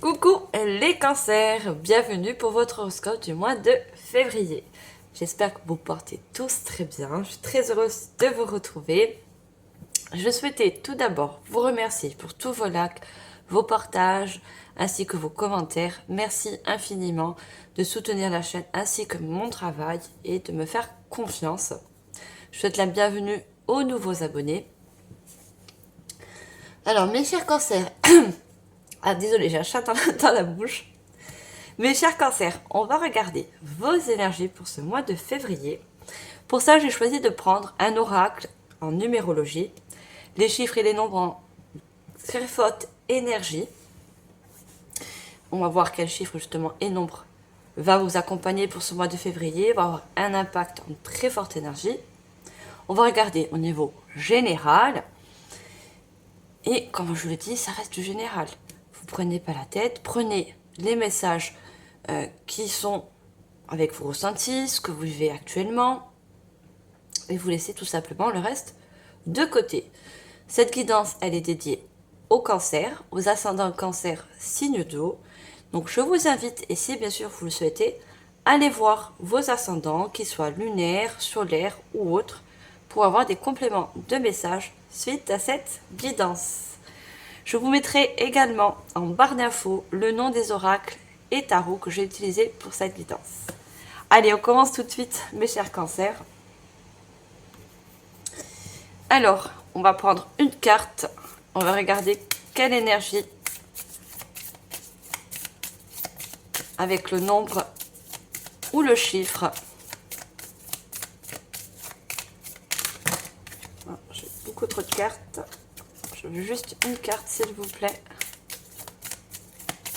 Coucou les cancers, bienvenue pour votre horoscope du mois de février. J'espère que vous portez tous très bien, je suis très heureuse de vous retrouver. Je souhaitais tout d'abord vous remercier pour tous vos likes, vos partages ainsi que vos commentaires. Merci infiniment de soutenir la chaîne ainsi que mon travail et de me faire confiance. Je souhaite la bienvenue aux nouveaux abonnés. Alors mes chers cancers, ah désolé, j'ai un chat dans la bouche. Mes chers cancers, on va regarder vos énergies pour ce mois de février. Pour ça, j'ai choisi de prendre un oracle en numérologie, les chiffres et les nombres en très forte énergie. On va voir quel chiffre justement et nombre va vous accompagner pour ce mois de février, va avoir un impact en très forte énergie. On va regarder au niveau général. Et comme je le dis, ça reste du général. Vous prenez pas la tête, prenez les messages qui sont avec vos ressentis, ce que vous vivez actuellement, et vous laissez tout simplement le reste de côté. Cette guidance, elle est dédiée au cancer, aux ascendants cancer signe d'eau. Donc je vous invite, et si bien sûr vous le souhaitez, allez voir vos ascendants, qu'ils soient lunaires, solaires ou autres, pour avoir des compléments de messages suite à cette guidance. Je vous mettrai également en barre d'infos le nom des oracles et tarots que j'ai utilisés pour cette guidance. Allez, on commence tout de suite, mes chers cancers. Alors, on va prendre une carte. On va regarder quelle énergie avec le nombre ou le chiffre. J'ai beaucoup trop de cartes. Je veux juste une carte, s'il vous plaît,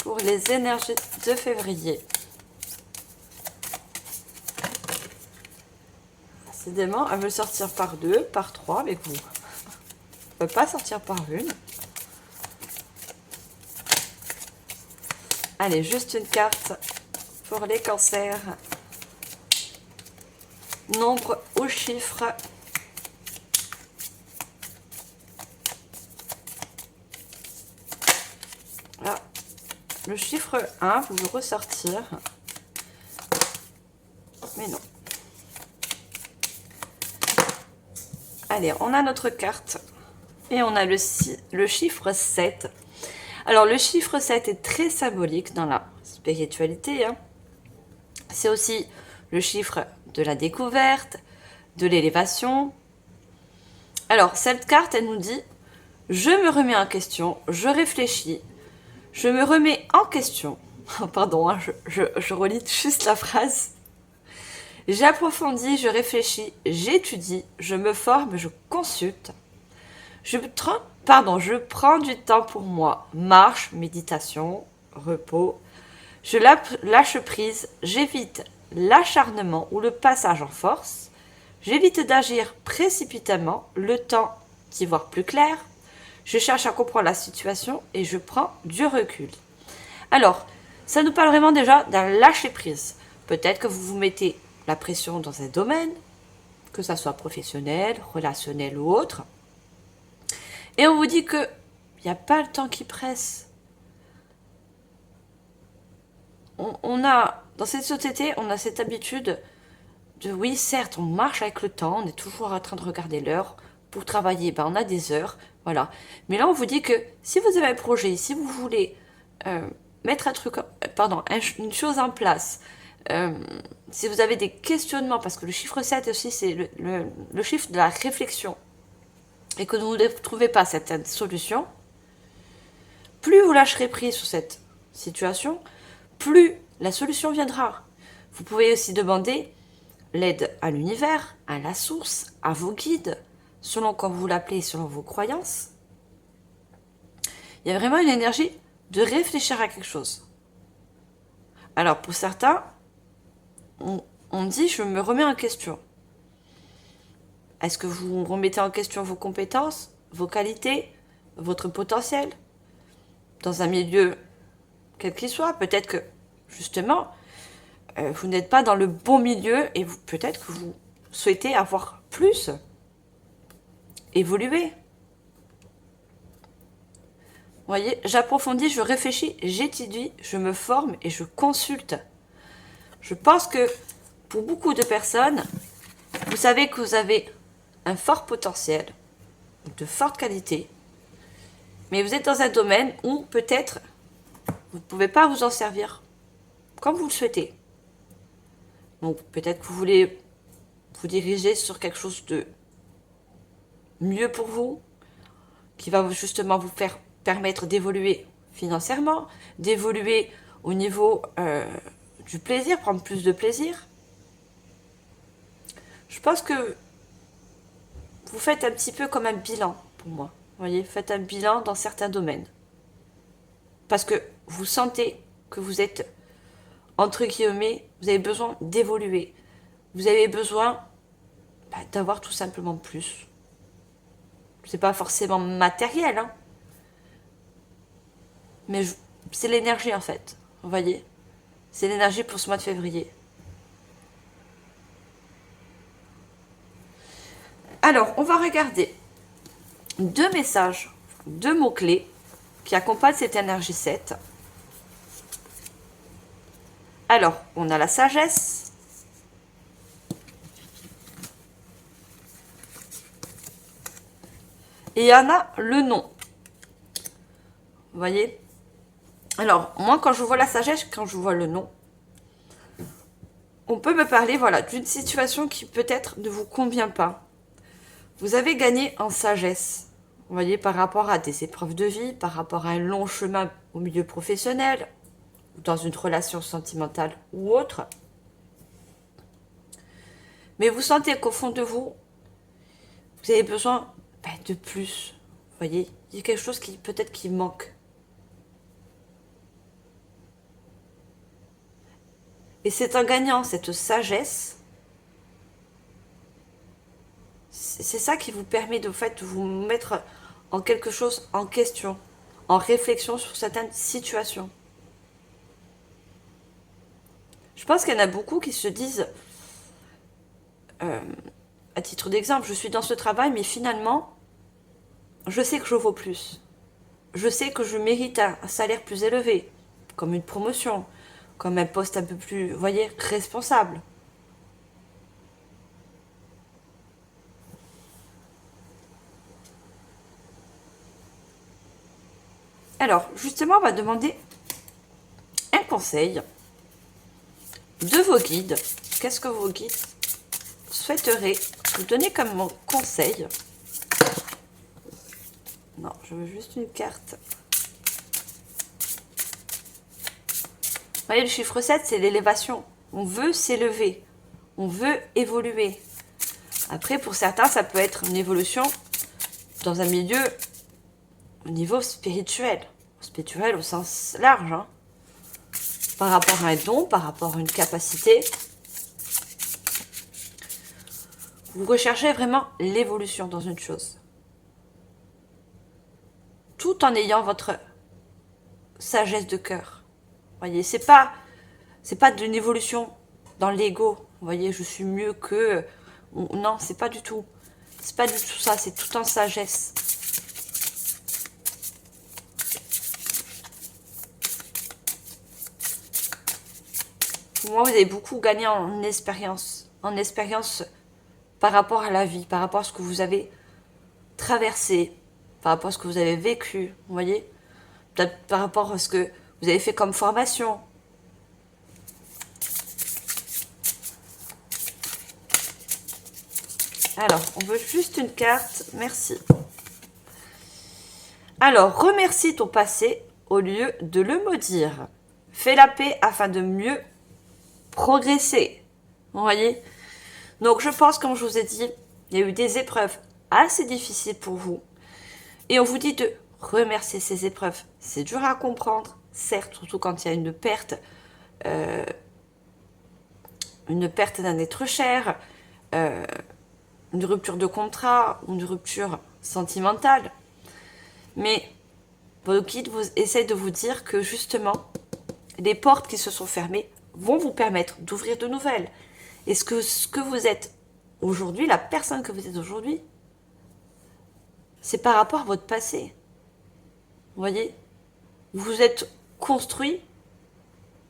pour les énergies de février. Décidément, elle veut sortir par 2, par 3 avec vous. Elle ne peut pas sortir par une. Allez, juste une carte pour les cancers. Nombre ou chiffre. Ah, le chiffre 1, vous le ressortir. Mais non. Allez, on a notre carte et on a le chiffre 7. Alors, le chiffre 7 est très symbolique dans la spiritualité. C'est aussi le chiffre de la découverte, de l'élévation. Alors, cette carte, elle nous dit « Je me remets en question, je réfléchis, je me remets en question. » Pardon, je relis juste la phrase. J'approfondis, je réfléchis, j'étudie, je me forme, je consulte. Je prends du temps pour moi. Marche, méditation, repos. Je lâche prise, j'évite l'acharnement ou le passage en force. J'évite d'agir précipitamment, le temps d'y voir plus clair. Je cherche à comprendre la situation et je prends du recul. Alors, ça nous parle vraiment déjà d'un lâcher prise. Peut-être que vous vous mettez la pression dans un domaine, que ça soit professionnel, relationnel ou autre. Et on vous dit que il n'y a pas le temps qui presse. On a, dans cette société, on a cette habitude de, oui, certes, on marche avec le temps, on est toujours en train de regarder l'heure. Pour travailler, on a des heures, voilà. Mais là, on vous dit que si vous avez un projet, si vous voulez mettre une chose en place, si vous avez des questionnements, parce que le chiffre 7 aussi, c'est le chiffre de la réflexion, et que vous ne trouvez pas cette solution, plus vous lâcherez prise sur cette situation, plus la solution viendra. Vous pouvez aussi demander l'aide à l'univers, à la source, à vos guides, selon comme vous l'appelez, selon vos croyances. Il y a vraiment une énergie de réfléchir à quelque chose. Alors pour certains, on dit je me remets en question. Est-ce que vous remettez en question vos compétences, vos qualités, votre potentiel dans un milieu quel qu'il soit? Peut-être que justement vous n'êtes pas dans le bon milieu et peut-être que vous souhaitez avoir plus, évoluer. voyez, j'approfondis, je réfléchis, j'étudie, je me forme et je consulte. Je pense que pour beaucoup de personnes, vous savez que vous avez un fort potentiel, de forte qualité, mais vous êtes dans un domaine où peut-être vous ne pouvez pas vous en servir comme vous le souhaitez. Donc peut-être que vous voulez vous diriger sur quelque chose de mieux pour vous, qui va justement vous faire permettre d'évoluer financièrement, d'évoluer au niveau du plaisir, prendre plus de plaisir. Je pense que vous faites un petit peu comme un bilan pour moi. Vous voyez, faites un bilan dans certains domaines. Parce que vous sentez que vous êtes, entre guillemets, vous avez besoin d'évoluer. Vous avez besoin d'avoir tout simplement plus. C'est pas forcément matériel, hein. Mais c'est l'énergie en fait. Vous voyez, c'est l'énergie pour ce mois de février. Alors, on va regarder deux messages, deux mots-clés qui accompagnent cette énergie 7. Alors, on a la sagesse. Et il y en a le non. Vous voyez? Alors, moi, quand je vois la sagesse, quand je vois le non, on peut me parler, voilà, d'une situation qui peut-être ne vous convient pas. Vous avez gagné en sagesse, vous voyez, par rapport à des épreuves de vie, par rapport à un long chemin au milieu professionnel, ou dans une relation sentimentale ou autre. Mais vous sentez qu'au fond de vous, vous avez besoin de plus. Vous voyez, il y a quelque chose qui peut-être qui manque. Et c'est en gagnant cette sagesse, c'est ça qui vous permet de vous mettre en quelque chose en question, en réflexion sur certaines situations. Je pense qu'il y en a beaucoup qui se disent, à titre d'exemple, je suis dans ce travail, mais finalement, je sais que je vaux plus. Je sais que je mérite un salaire plus élevé, comme une promotion, comme un poste un peu plus, vous voyez, responsable. Alors, justement, on va demander un conseil de vos guides. Qu'est-ce que vos guides souhaiteraient vous donner comme conseil? Non, je veux juste une carte. Vous voyez, le chiffre 7, c'est l'élévation. On veut s'élever. On veut évoluer. Après, pour certains, ça peut être une évolution dans un milieu au niveau spirituel. Spirituel au sens large. Hein. Par rapport à un don, par rapport à une capacité. Vous recherchez vraiment l'évolution dans une chose. Tout en ayant votre sagesse de cœur. Vous voyez, c'est pas d'une évolution dans l'ego. Vous voyez, je suis mieux que... Non, c'est pas du tout. C'est pas du tout ça, c'est tout en sagesse. Pour moi, vous avez beaucoup gagné en expérience. En expérience par rapport à la vie, par rapport à ce que vous avez traversé, par rapport à ce que vous avez vécu, vous voyez, peut-être par rapport à ce que vous avez fait comme formation. Alors, on veut juste une carte, merci. Alors, remercie ton passé au lieu de le maudire. Fais la paix afin de mieux progresser. Vous voyez? Donc, je pense, comme je vous ai dit, il y a eu des épreuves assez difficiles pour vous. Et on vous dit de remercier ces épreuves. C'est dur à comprendre, certes, surtout quand il y a une perte d'un être cher, une rupture de contrat, une rupture sentimentale. Mais vos guides vous essayent de vous dire que justement, les portes qui se sont fermées vont vous permettre d'ouvrir de nouvelles. Et ce que vous êtes aujourd'hui, la personne que vous êtes aujourd'hui, c'est par rapport à votre passé. Vous voyez, vous êtes construit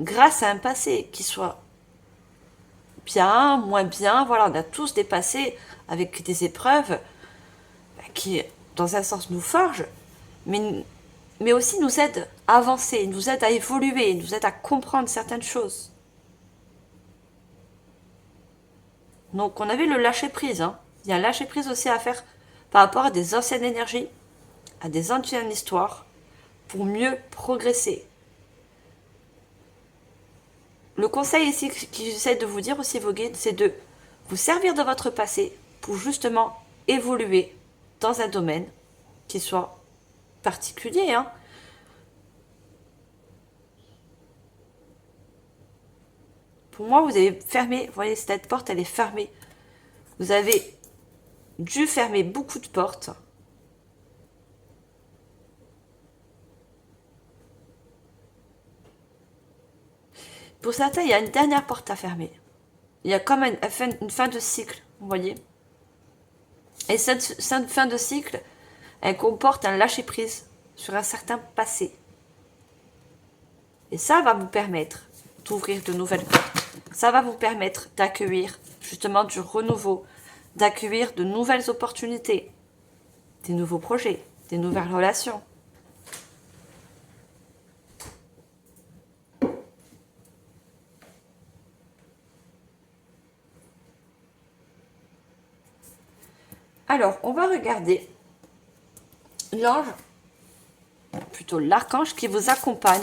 grâce à un passé qui soit bien, moins bien. Voilà, on a tous des passés avec des épreuves qui, dans un sens, nous forgent, mais aussi nous aident à avancer, nous aident à évoluer, nous aident à comprendre certaines choses. Donc on avait le lâcher-prise. Hein. Il y a un lâcher-prise aussi à faire par rapport à des anciennes énergies, à des anciennes histoires, pour mieux progresser. Le conseil ici que j'essaie de vous dire aussi, vos guides, c'est de vous servir de votre passé pour justement évoluer dans un domaine qui soit particulier. Hein. Pour moi, vous avez fermé, vous voyez, cette porte, elle est fermée. Vous avez dû fermer beaucoup de portes. Pour certains, il y a une dernière porte à fermer. Il y a comme une fin de cycle, vous voyez. Et cette fin de cycle, elle comporte un lâcher-prise sur un certain passé. Et ça va vous permettre d'ouvrir de nouvelles portes. Ça va vous permettre d'accueillir justement du renouveau, d'accueillir de nouvelles opportunités, des nouveaux projets, des nouvelles relations. Alors, on va regarder l'ange, plutôt l'archange qui vous accompagne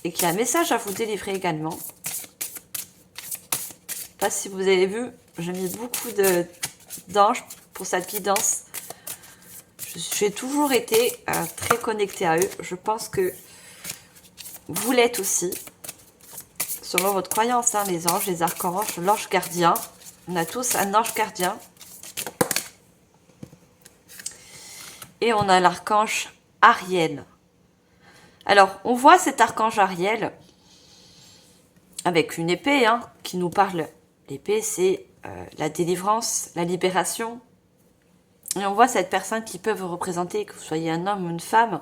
et qui a un message à vous délivrer également. Je ne sais pas si vous avez vu, j'ai mis beaucoup d'anges pour cette guidance. J'ai toujours été très connectée à eux. Je pense que vous l'êtes aussi. Selon votre croyance, hein, les anges, les archanges, l'ange gardien. On a tous un ange gardien. Et on a l'archange Ariel. Alors, on voit cet archange Ariel avec une épée hein, qui nous parle. L'épée, c'est la délivrance, la libération. Et on voit cette personne qui peut vous représenter, que vous soyez un homme ou une femme.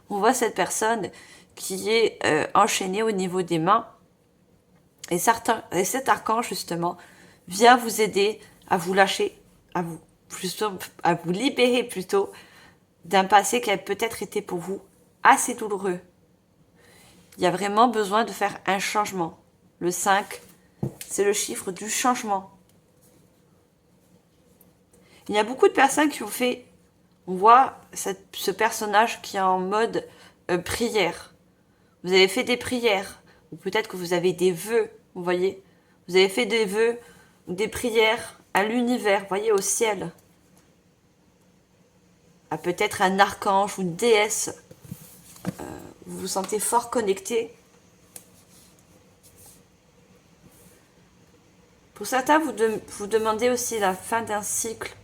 On voit cette personne qui est enchaînée au niveau des mains. Et cet archange, justement, vient vous aider à vous lâcher, à vous libérer plutôt d'un passé qui a peut-être été pour vous assez douloureux. Il y a vraiment besoin de faire un changement. Le 5, c'est le chiffre du changement. Il y a beaucoup de personnes qui ont fait, on voit ce personnage qui est en mode prière. Vous avez fait des prières, ou peut-être que vous avez des vœux, vous voyez. Vous avez fait des vœux ou des prières à l'univers, vous voyez, au ciel. À peut-être un archange ou une déesse. Vous vous sentez fort connecté. Pour certains, vous demandez aussi la fin d'un cycle.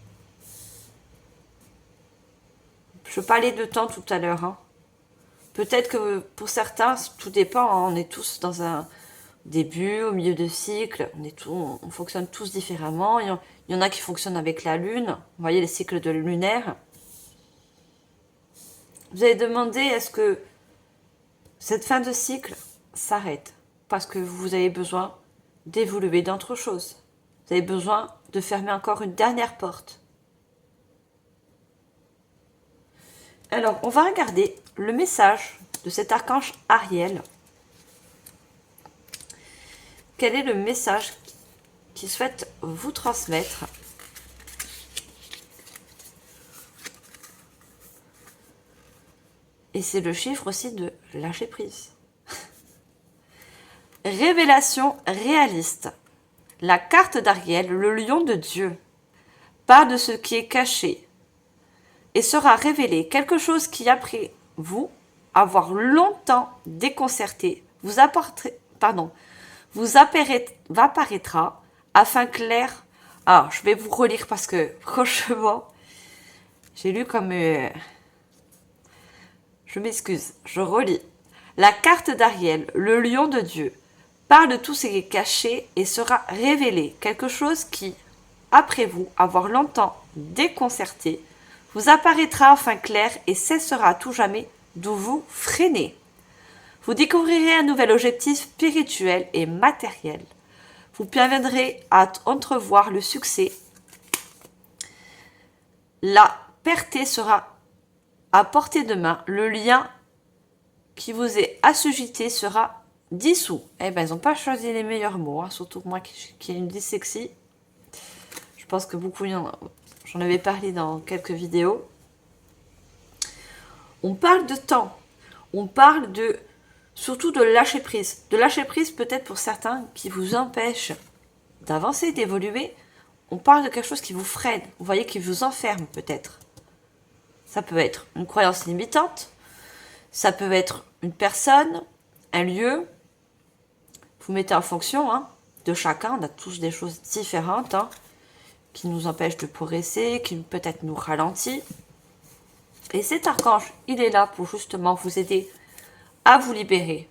Je parlais de temps tout à l'heure. Hein. Peut-être que pour certains, tout dépend. Hein, on est tous dans un début, au milieu de cycle. On fonctionne tous différemment. Il y en a qui fonctionnent avec la lune. Vous voyez les cycles de lunaire. Vous avez demandé est-ce que cette fin de cycle s'arrête parce que vous avez besoin d'évoluer dans autre chose. Vous avez besoin de fermer encore une dernière porte. Alors, on va regarder le message de cet archange Ariel. Quel est le message qu'il souhaite vous transmettre ? Et c'est le chiffre aussi de lâcher prise. Révélation réaliste. La carte d'Ariel, le lion de Dieu, parle de ce qui est caché et sera révélé quelque chose qui, après vous, avoir longtemps déconcerté, vous apparaîtra afin clair. Ah, je vais vous relire parce que, franchement, j'ai lu comme... Je m'excuse, je relis. La carte d'Ariel, le lion de Dieu, parle de tout ce qui est caché et sera révélé quelque chose qui, après vous avoir longtemps déconcerté, vous apparaîtra enfin clair et cessera à tout jamais d'où vous freinez. Vous découvrirez un nouvel objectif spirituel et matériel. Vous parviendrez à entrevoir le succès. La perte sera à portée de main. Le lien qui vous est assujetti sera dissous. Eh ben, ils n'ont pas choisi les meilleurs mots, hein, surtout moi qui ai une dyslexie. Je pense que beaucoup, j'en avais parlé dans quelques vidéos. On parle de temps. On parle surtout de lâcher prise. De lâcher prise peut-être pour certains qui vous empêche d'avancer, d'évoluer. On parle de quelque chose qui vous freine. Vous voyez, qui vous enferme peut-être. Ça peut être une croyance limitante. Ça peut être une personne, un lieu. Vous mettez en fonction de chacun. On a tous des choses différentes qui nous empêchent de progresser, qui peut-être nous ralentit. Et cet archange, il est là pour justement vous aider à vous libérer.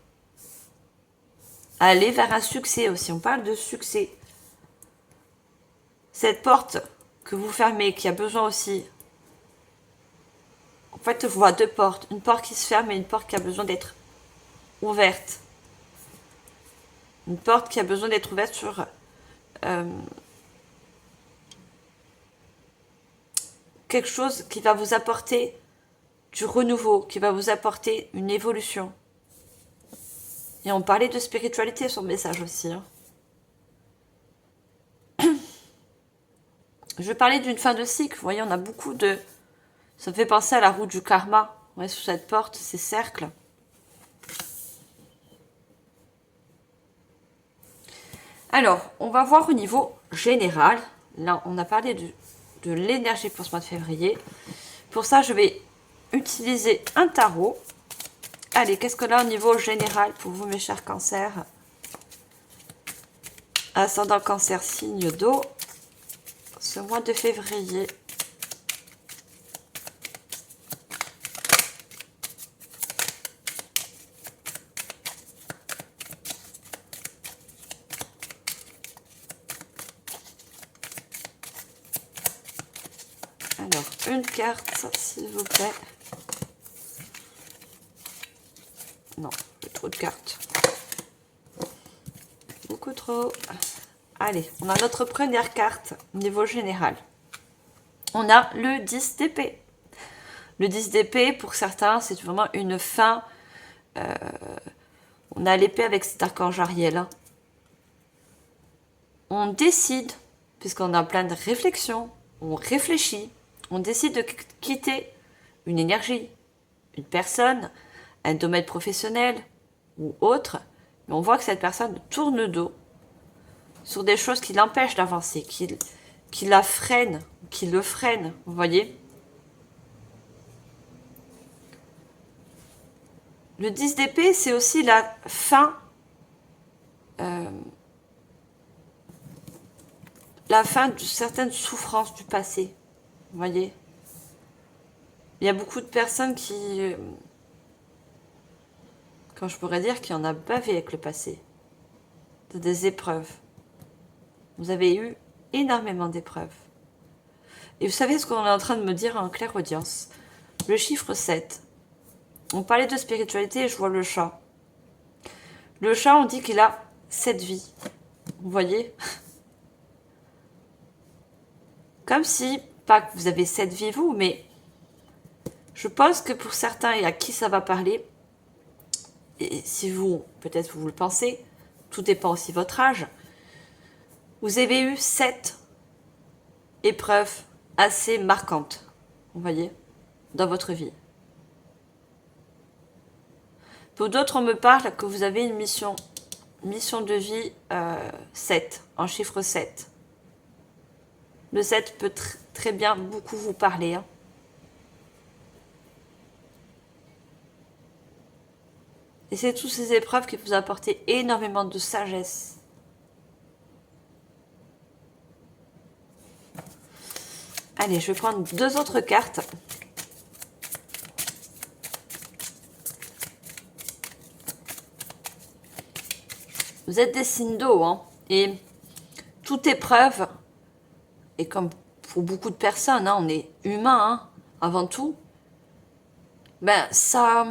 À aller vers un succès aussi. On parle de succès. Cette porte que vous fermez, qui a besoin aussi... En fait, je vois deux portes. Une porte qui se ferme et une porte qui a besoin d'être ouverte. Une porte qui a besoin d'être ouverte sur... quelque chose qui va vous apporter du renouveau, qui va vous apporter une évolution. Et on parlait de spiritualité sur le message aussi. Je parlais d'une fin de cycle. Vous voyez, on a beaucoup de... Ça me fait penser à la roue du karma. Vous voyez, sous cette porte, ces cercles. Alors, on va voir au niveau général. Là, on a parlé de l'énergie pour ce mois de février. Pour ça, je vais utiliser un tarot. Allez, qu'est-ce que là au niveau général pour vous, mes chers cancers? Ascendant cancer, signe d'eau. Ce mois de février. Alors, une carte, s'il vous plaît. Non, trop de cartes. Beaucoup trop. Allez, on a notre première carte au niveau général. On a le 10 d'épée. Le 10 d'épée, pour certains, c'est vraiment une fin. On a l'épée avec cet archange Ariel. On décide, puisqu'on a plein de réflexions, on réfléchit, on décide de quitter une énergie, une personne, un domaine professionnel ou autre, mais on voit que cette personne tourne le dos sur des choses qui l'empêchent d'avancer, qui la freinent, qui le freinent, vous voyez. Le 10 d'épée, c'est aussi la fin, de certaines souffrances du passé, vous voyez. Il y a beaucoup de personnes qui, quand je pourrais dire, qui en a bavé avec le passé, des épreuves. Vous avez eu énormément d'épreuves. Et vous savez ce qu'on est en train de me dire en clairaudience? Le chiffre 7. On parlait de spiritualité et je vois le chat. Le chat, on dit qu'il a 7 vies. Vous voyez? Comme si, pas que vous avez 7 vies vous, mais je pense que pour certains et à qui ça va parler, et si vous, peut-être vous le pensez, tout dépend aussi de votre âge, vous avez eu 7 épreuves assez marquantes, vous voyez, dans votre vie. Pour d'autres, on me parle que vous avez une mission de vie 7, en chiffre 7. Le 7 peut très bien beaucoup vous parler. Et c'est toutes ces épreuves qui vous apportent énormément de sagesse. Allez, je vais prendre 2 autres cartes. Vous êtes des signes d'eau, et toute épreuve, et comme pour beaucoup de personnes, on est humain, avant tout, ben ça a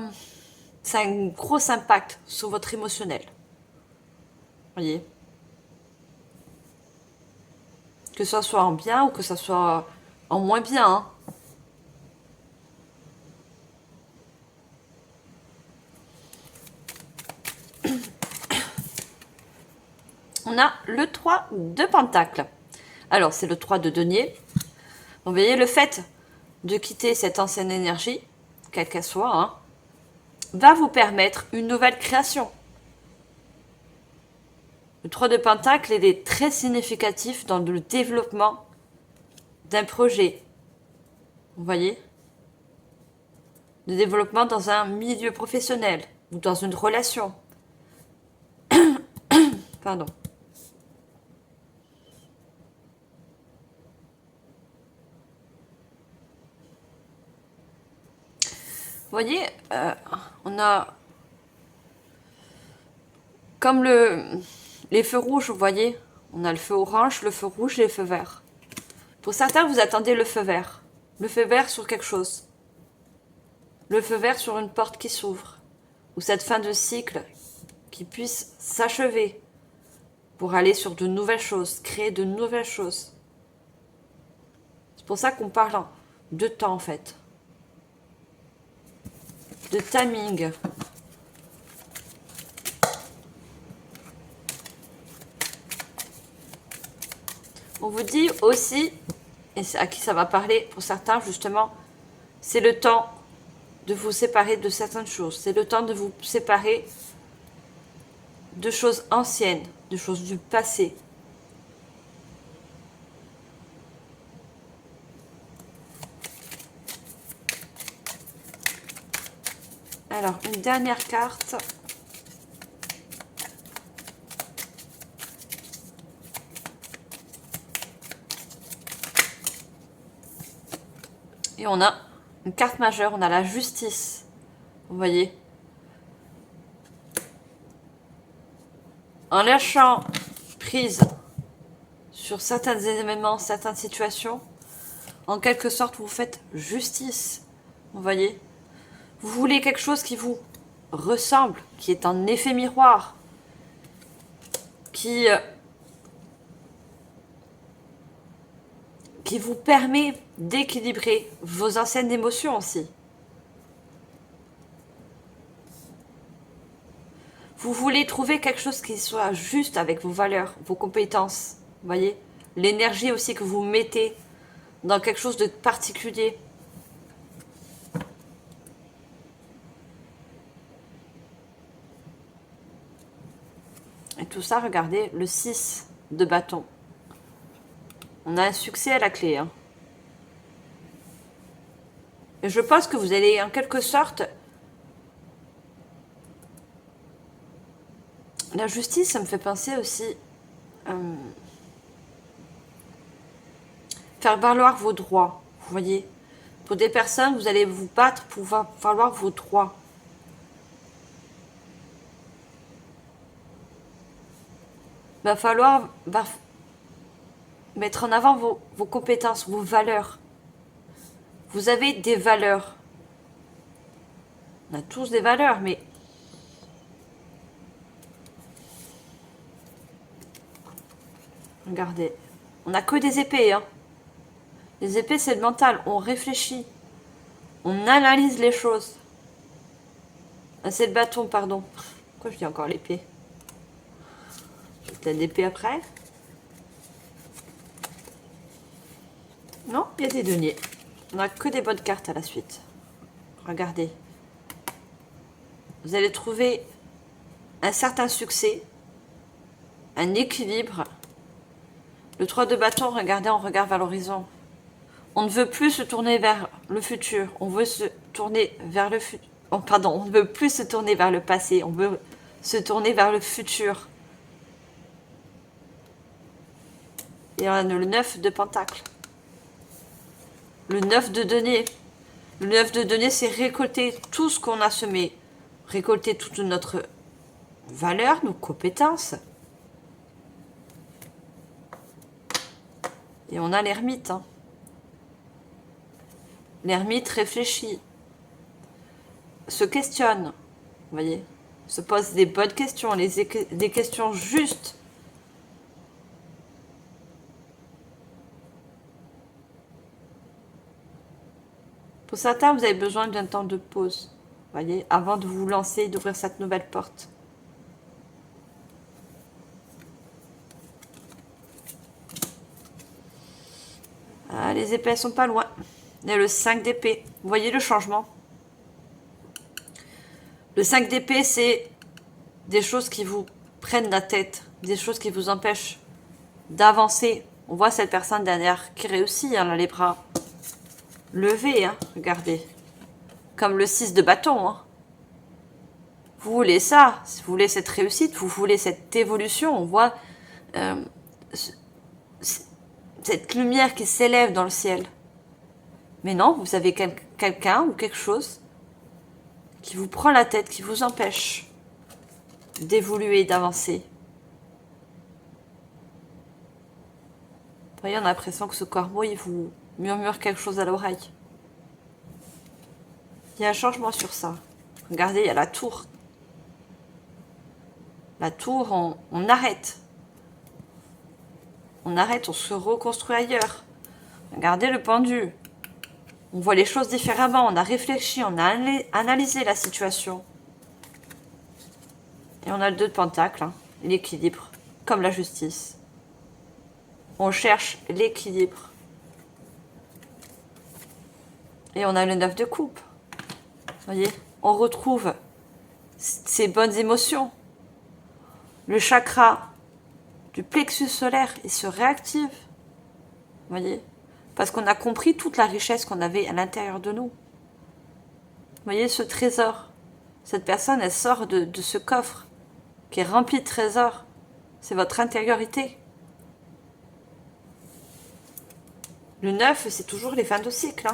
un gros impact sur votre émotionnel. Voyez, que ça soit en bien ou que ça soit en moins bien. Hein. On a le 3 de Pentacle. Alors, c'est le 3 de denier. Vous voyez, le fait de quitter cette ancienne énergie, quelle qu'elle soit, hein, va vous permettre une nouvelle création. Le 3 de Pentacle, il est très significatif dans le développement d'un projet. Vous voyez ? De développement dans un milieu professionnel ou dans une relation. Pardon. Vous voyez, on a comme les feux rouges, vous voyez, on a le feu orange, le feu rouge et le feu vert. Pour certains, vous attendez le feu vert. Le feu vert sur quelque chose. Le feu vert sur une porte qui s'ouvre. Ou cette fin de cycle qui puisse s'achever pour aller sur de nouvelles choses, créer de nouvelles choses. C'est pour ça qu'on parle de temps en fait. De timing. On vous dit aussi, et à qui ça va parler pour certains justement, c'est le temps de vous séparer de certaines choses. C'est le temps de vous séparer de choses anciennes, de choses du passé. Alors, une dernière carte. Et on a une carte majeure, on a la justice. Vous voyez ? En lâchant prise sur certains événements, certaines situations, en quelque sorte, vous faites justice. Vous voyez ? Vous voulez quelque chose qui vous ressemble, qui est un effet miroir, qui vous permet d'équilibrer vos anciennes émotions aussi. Vous voulez trouver quelque chose qui soit juste avec vos valeurs, vos compétences, vous voyez, l'énergie aussi que vous mettez dans quelque chose de particulier. Et tout ça, regardez, le 6 de bâton. On a un succès à la clé. Hein. Et je pense que vous allez, en quelque sorte, la justice, ça me fait penser aussi faire valoir vos droits. Vous voyez, pour des personnes, vous allez vous battre pour faire valoir vos droits. Va falloir mettre en avant vos compétences, vos valeurs. Vous avez des valeurs. On a tous des valeurs, mais regardez, on n'a que des épées. Hein. Les épées, c'est le mental. On réfléchit. On analyse les choses. Ah, c'est le bâton, pardon. Pourquoi je dis encore l'épée? Peut-être l'épée après. Non, il y a des deniers. On n'a que des bonnes cartes à la suite. Regardez. Vous allez trouver un certain succès, un équilibre. Le 3 de bâton, regardez, on regarde vers l'horizon. On ne veut plus se tourner vers le futur. On veut se tourner vers le futur. Oh, pardon, on ne veut plus se tourner vers le passé. On veut se tourner vers le futur. Et on a le 9 de pentacle. Le 9 de denier. Le 9 de denier, c'est récolter tout ce qu'on a semé. Récolter toute notre valeur, nos compétences. Et on a l'ermite. Hein. L'ermite réfléchit, se questionne, vous voyez, se pose des bonnes questions, des questions justes. Pour certains, vous avez besoin d'un temps de pause, voyez, avant de vous lancer et d'ouvrir cette nouvelle porte. Ah, les épées sont pas loin. Il y a le 5 d'épée. Vous voyez le changement? Le 5 d'épée, c'est des choses qui vous prennent la tête, des choses qui vous empêchent d'avancer. On voit cette personne derrière qui réussit, hein, les bras levés, hein, regardez. Comme le 6 de bâton. Hein. Vous voulez ça, vous voulez cette réussite, vous voulez cette évolution. On voit cette lumière qui s'élève dans le ciel. Mais non, vous avez quelqu'un ou quelque chose qui vous prend la tête, qui vous empêche d'évoluer, d'avancer. Vous voyez, on a l'impression que ce corbeau, il vous murmure quelque chose à l'oreille. Il y a un changement sur ça. Regardez, il y a la tour. La tour, on arrête. On arrête, on se reconstruit ailleurs. Regardez le pendu. On voit les choses différemment, on a réfléchi, on a analysé la situation. Et on a le 2 de Pentacle, hein, l'équilibre, comme la justice. On cherche l'équilibre. Et on a le 9 de coupe. Vous voyez, on retrouve ces bonnes émotions. Le chakra du plexus solaire, il se réactive. Vous voyez, parce qu'on a compris toute la richesse qu'on avait à l'intérieur de nous. Vous voyez ce trésor. Cette personne, elle sort de ce coffre qui est rempli de trésors. C'est votre intériorité. Le 9, c'est toujours les fins de cycle. Hein.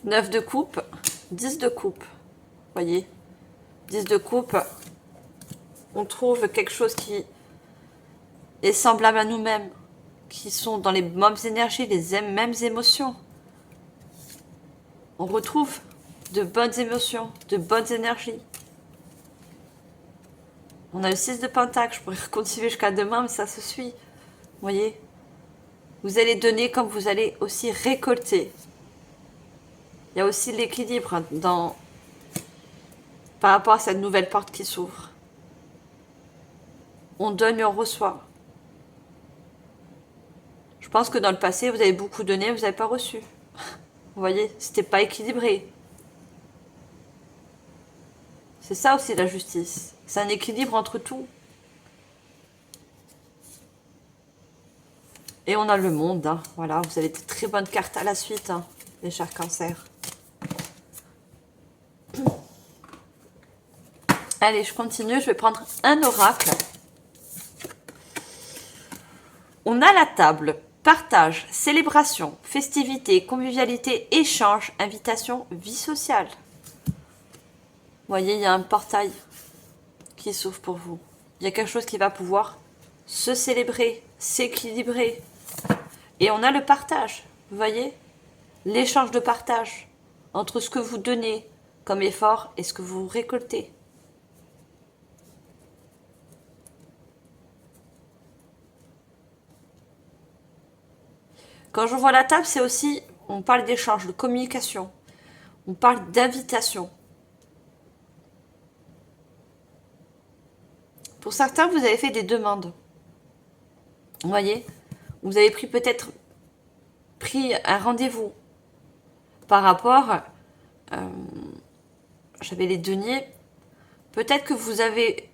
9 de coupe, 10 de coupe. Vous voyez, 10 de coupe, on trouve quelque chose qui est semblable à nous-mêmes, qui sont dans les mêmes énergies, les mêmes émotions. On retrouve de bonnes émotions, de bonnes énergies. On a le 6 de Pentacle, je pourrais continuer jusqu'à demain, mais ça se suit. Vous voyez, vous allez donner comme vous allez aussi récolter. Il y a aussi l'équilibre par rapport à cette nouvelle porte qui s'ouvre. On donne et on reçoit. Je pense que dans le passé, vous avez beaucoup donné, vous n'avez pas reçu. Vous voyez, c'était pas équilibré. C'est ça aussi la justice. C'est un équilibre entre tout. Et on a le monde. Hein. Voilà, vous avez de très bonnes cartes à la suite, hein, les chers cancers. Allez, je continue. Je vais prendre un oracle. On a la table. Partage, célébration, festivité, convivialité, échange, invitation, vie sociale. Vous voyez, il y a un portail qui s'ouvre pour vous. Il y a quelque chose qui va pouvoir se célébrer, s'équilibrer. Et on a le partage, vous voyez, l'échange de partage entre ce que vous donnez comme effort et ce que vous récoltez. Quand je vois la table, c'est aussi, on parle d'échange, de communication. On parle d'invitation. Pour certains, vous avez fait des demandes. Vous voyez, vous avez peut-être pris un rendez-vous par rapport, j'avais les deniers, peut-être que vous avez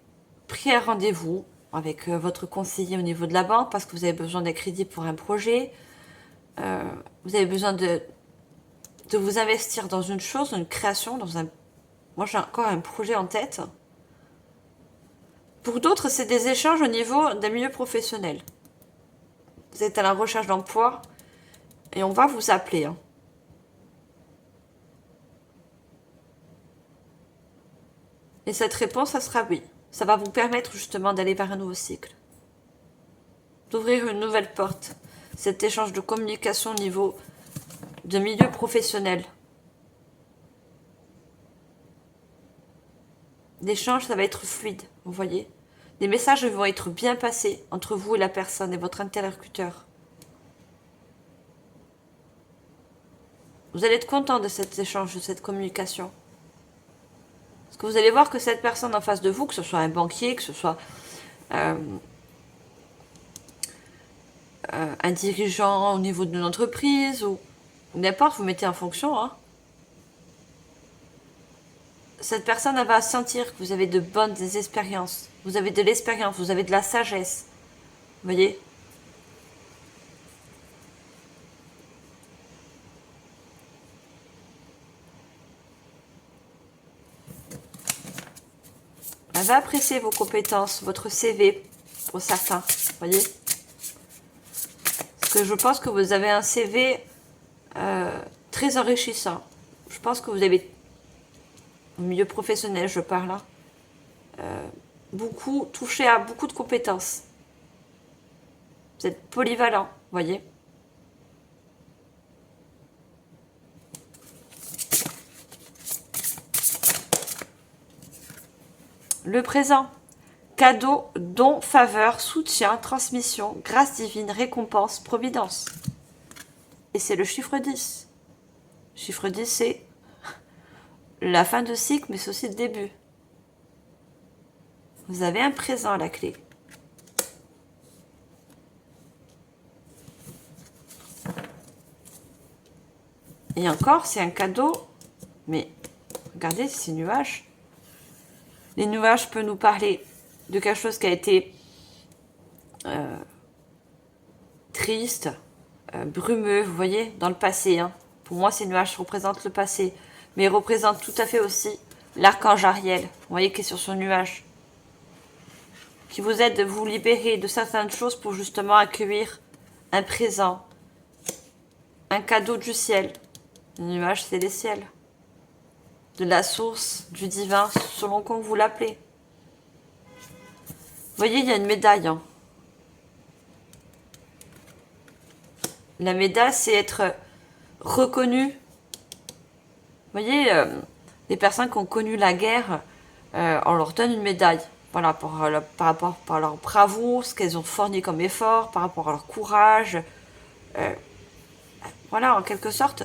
pris un rendez-vous avec votre conseiller au niveau de la banque parce que vous avez besoin d'un crédit pour un projet. Vous avez besoin de vous investir dans une chose, une création, moi j'ai encore un projet en tête. Pour d'autres, c'est des échanges au niveau d'un milieu professionnel. Vous êtes à la recherche d'emploi et on va vous appeler. Hein. Et cette réponse, ça sera oui. Ça va vous permettre justement d'aller vers un nouveau cycle. D'ouvrir une nouvelle porte. Cet échange de communication au niveau de milieu professionnel. L'échange, ça va être fluide, vous voyez. Les messages vont être bien passés entre vous et la personne et votre interlocuteur. Vous allez être content de cet échange, de cette communication. Parce que vous allez voir que cette personne en face de vous, que ce soit un banquier, que ce soit un dirigeant au niveau d'une entreprise, ou n'importe, vous mettez en fonction, hein. Cette personne, elle va sentir que vous avez de bonnes expériences. Vous avez de l'expérience, vous avez de la sagesse. Vous voyez? Elle va apprécier vos compétences, votre CV, pour certains. Vous voyez? Parce que je pense que vous avez un CV très enrichissant. Je pense que vous avez, au milieu professionnel, je parle, hein, beaucoup touché à beaucoup de compétences. Vous êtes polyvalent, vous voyez. Le présent. Cadeau, don, faveur, soutien, transmission, grâce divine, récompense, providence. Et c'est le chiffre 10. Chiffre 10, c'est la fin de cycle, mais c'est aussi le début. Vous avez un présent à la clé. Et encore, c'est un cadeau, mais regardez ces nuages. Les nuages peuvent nous parler de quelque chose qui a été triste, brumeux, vous voyez, dans le passé. Hein. Pour moi, ces nuages représentent le passé, mais ils représentent tout à fait aussi l'archange Ariel, vous voyez, qui est sur son nuage, qui vous aide à vous libérer de certaines choses pour justement accueillir un présent, un cadeau du ciel. Le nuage, c'est les ciels. De la source, du divin, selon qu'on vous l'appelez. Vous voyez, il y a une médaille. Hein. La médaille, c'est être reconnu. Vous voyez, les personnes qui ont connu la guerre, on leur donne une médaille. Voilà, par rapport à leur bravoure, ce qu'elles ont fourni comme effort, par rapport à leur courage. Voilà, en quelque sorte,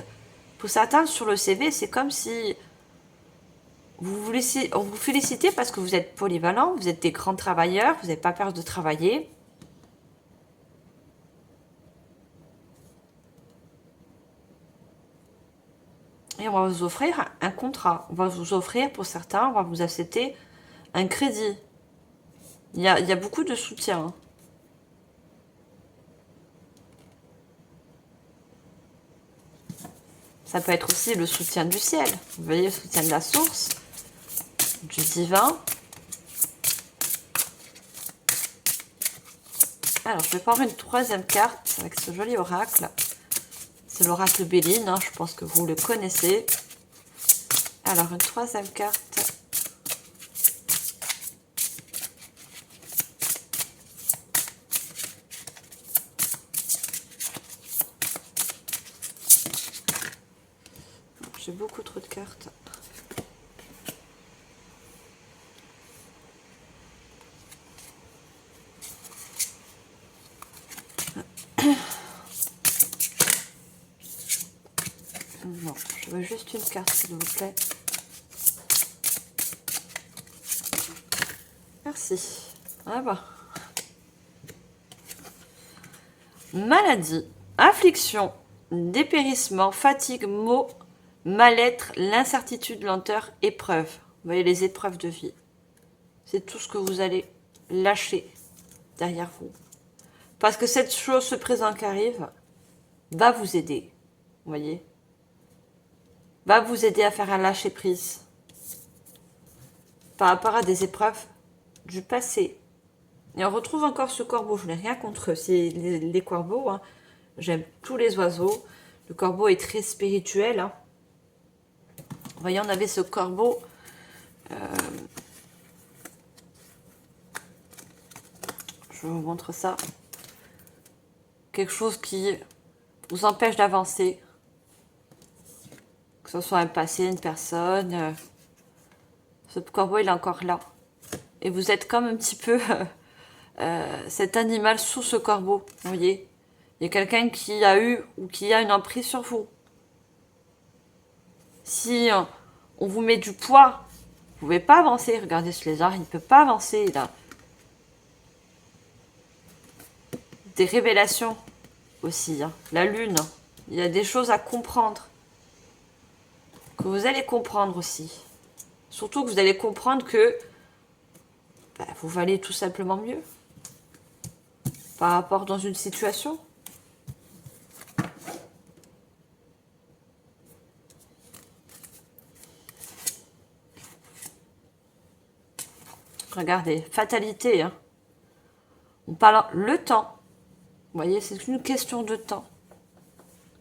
pour certains, sur le CV, c'est comme si on vous félicite parce que vous êtes polyvalent, vous êtes des grands travailleurs, vous n'avez pas peur de travailler. Et on va vous offrir un contrat. On va vous offrir, pour certains, on va vous accepter un crédit. Il y a beaucoup de soutien. Hein. Ça peut être aussi le soutien du ciel. Vous voyez, le soutien de la source, du divin. Alors, je vais prendre une troisième carte avec ce joli oracle. C'est l'oracle Béline, hein, je pense que vous le connaissez. Alors, une troisième carte. J'ai beaucoup trop de cartes. Non, je veux juste une carte, s'il vous plaît. Merci. Ah bah. Maladie, affliction, dépérissement, fatigue, maux, mal-être, l'incertitude, lenteur, épreuve. Vous voyez les épreuves de vie. C'est tout ce que vous allez lâcher derrière vous. Parce que cette chose, ce présent qui arrive, va vous aider. Vous voyez? Va vous aider à faire un lâcher prise. Par rapport à des épreuves du passé. Et on retrouve encore ce corbeau. Je n'ai rien contre eux. C'est les corbeaux. Hein. J'aime tous les oiseaux. Le corbeau est très spirituel. Hein. Vous voyez, on avait ce corbeau. Je vous montre ça. Quelque chose qui vous empêche d'avancer. Que ce soit un passé, une personne. Ce corbeau, il est encore là. Et vous êtes comme un petit peu cet animal sous ce corbeau, vous voyez. Il y a quelqu'un qui a eu ou qui a une emprise sur vous. Si on vous met du poids, vous ne pouvez pas avancer. Regardez ce lézard, il ne peut pas avancer. Il a des révélations aussi. Hein. La lune, il y a des choses à comprendre. Que vous allez comprendre aussi. Surtout que vous allez comprendre que vous valez tout simplement mieux. Par rapport dans une situation. Regardez, fatalité. Hein. On parle le temps. Vous voyez, c'est une question de temps.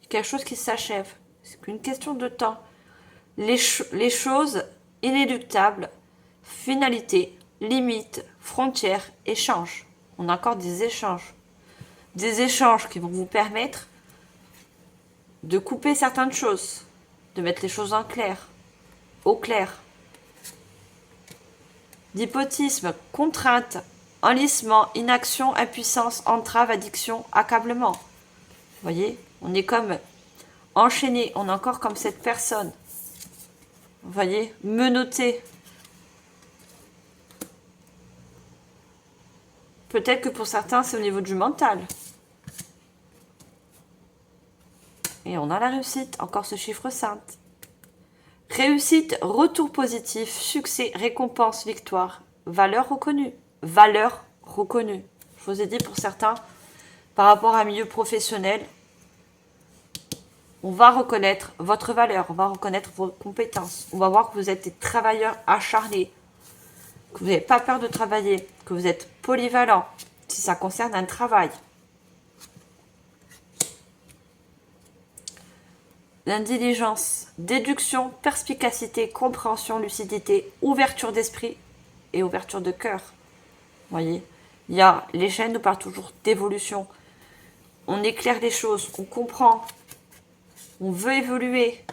Quelque chose qui s'achève. C'est qu'une question de temps. Les choses inéluctables, finalité, limite, frontières, échanges. On a encore des échanges. Des échanges qui vont vous permettre de couper certaines choses, de mettre les choses en clair, au clair. D'hypotisme, contrainte, enlissement, inaction, impuissance, entrave, addiction, accablement. Vous voyez, on est comme enchaîné, on est encore comme cette personne. Vous voyez, menotté. Peut-être que pour certains, c'est au niveau du mental. Et on a la réussite, encore ce chiffre 5. Réussite, retour positif, succès, récompense, victoire, valeur reconnue. Valeur reconnue. Je vous ai dit pour certains, par rapport à un milieu professionnel, on va reconnaître votre valeur, on va reconnaître vos compétences. On va voir que vous êtes des travailleurs acharnés, que vous n'avez pas peur de travailler, que vous êtes polyvalent, si ça concerne un travail. L'intelligence, déduction, perspicacité, compréhension, lucidité, ouverture d'esprit et ouverture de cœur. Vous voyez, il y a les chaînes nous parlent toujours d'évolution. On éclaire les choses, on comprend, on veut évoluer.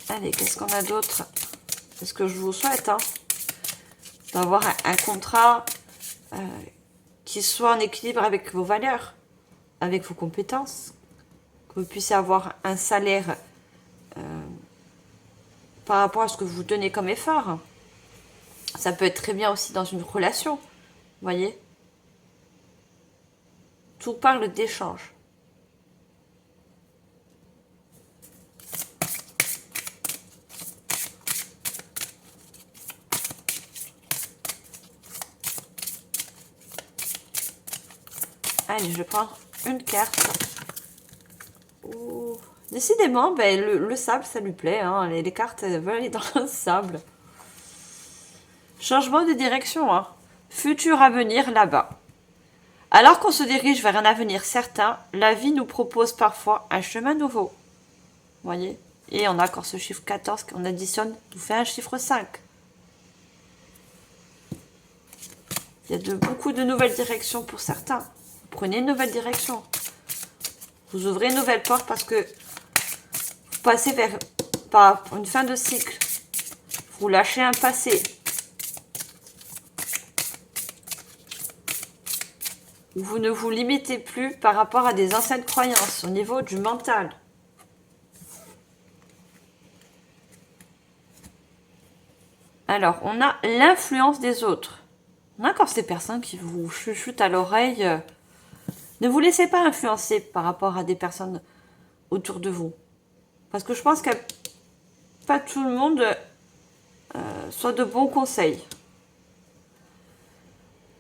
Allez, qu'est-ce qu'on a d'autre? C'est ce que je vous souhaite, hein, d'avoir un contrat qui soit en équilibre avec vos valeurs, avec vos compétences, que vous puissiez avoir un salaire par rapport à ce que vous donnez comme effort. Ça peut être très bien aussi dans une relation, vous voyez. Tout parle d'échange. Allez, je vais prendre une carte. Ouh. Décidément, ben, le sable, ça lui plaît. Hein. Les cartes, elles veulent aller dans le sable. Changement de direction. Hein. Futur avenir là-bas. Alors qu'on se dirige vers un avenir certain, la vie nous propose parfois un chemin nouveau. Vous voyez? Et on a encore ce chiffre 14 qu'on additionne, nous fait un chiffre 5. Il y a beaucoup de nouvelles directions pour certains. Prenez une nouvelle direction. Vous ouvrez une nouvelle porte parce que vous passez par une fin de cycle. Vous lâchez un passé. Vous ne vous limitez plus par rapport à des anciennes croyances au niveau du mental. Alors, on a l'influence des autres. On a encore ces personnes qui vous chuchotent à l'oreille. Ne vous laissez pas influencer par rapport à des personnes autour de vous. Parce que je pense que pas tout le monde soit de bons conseils.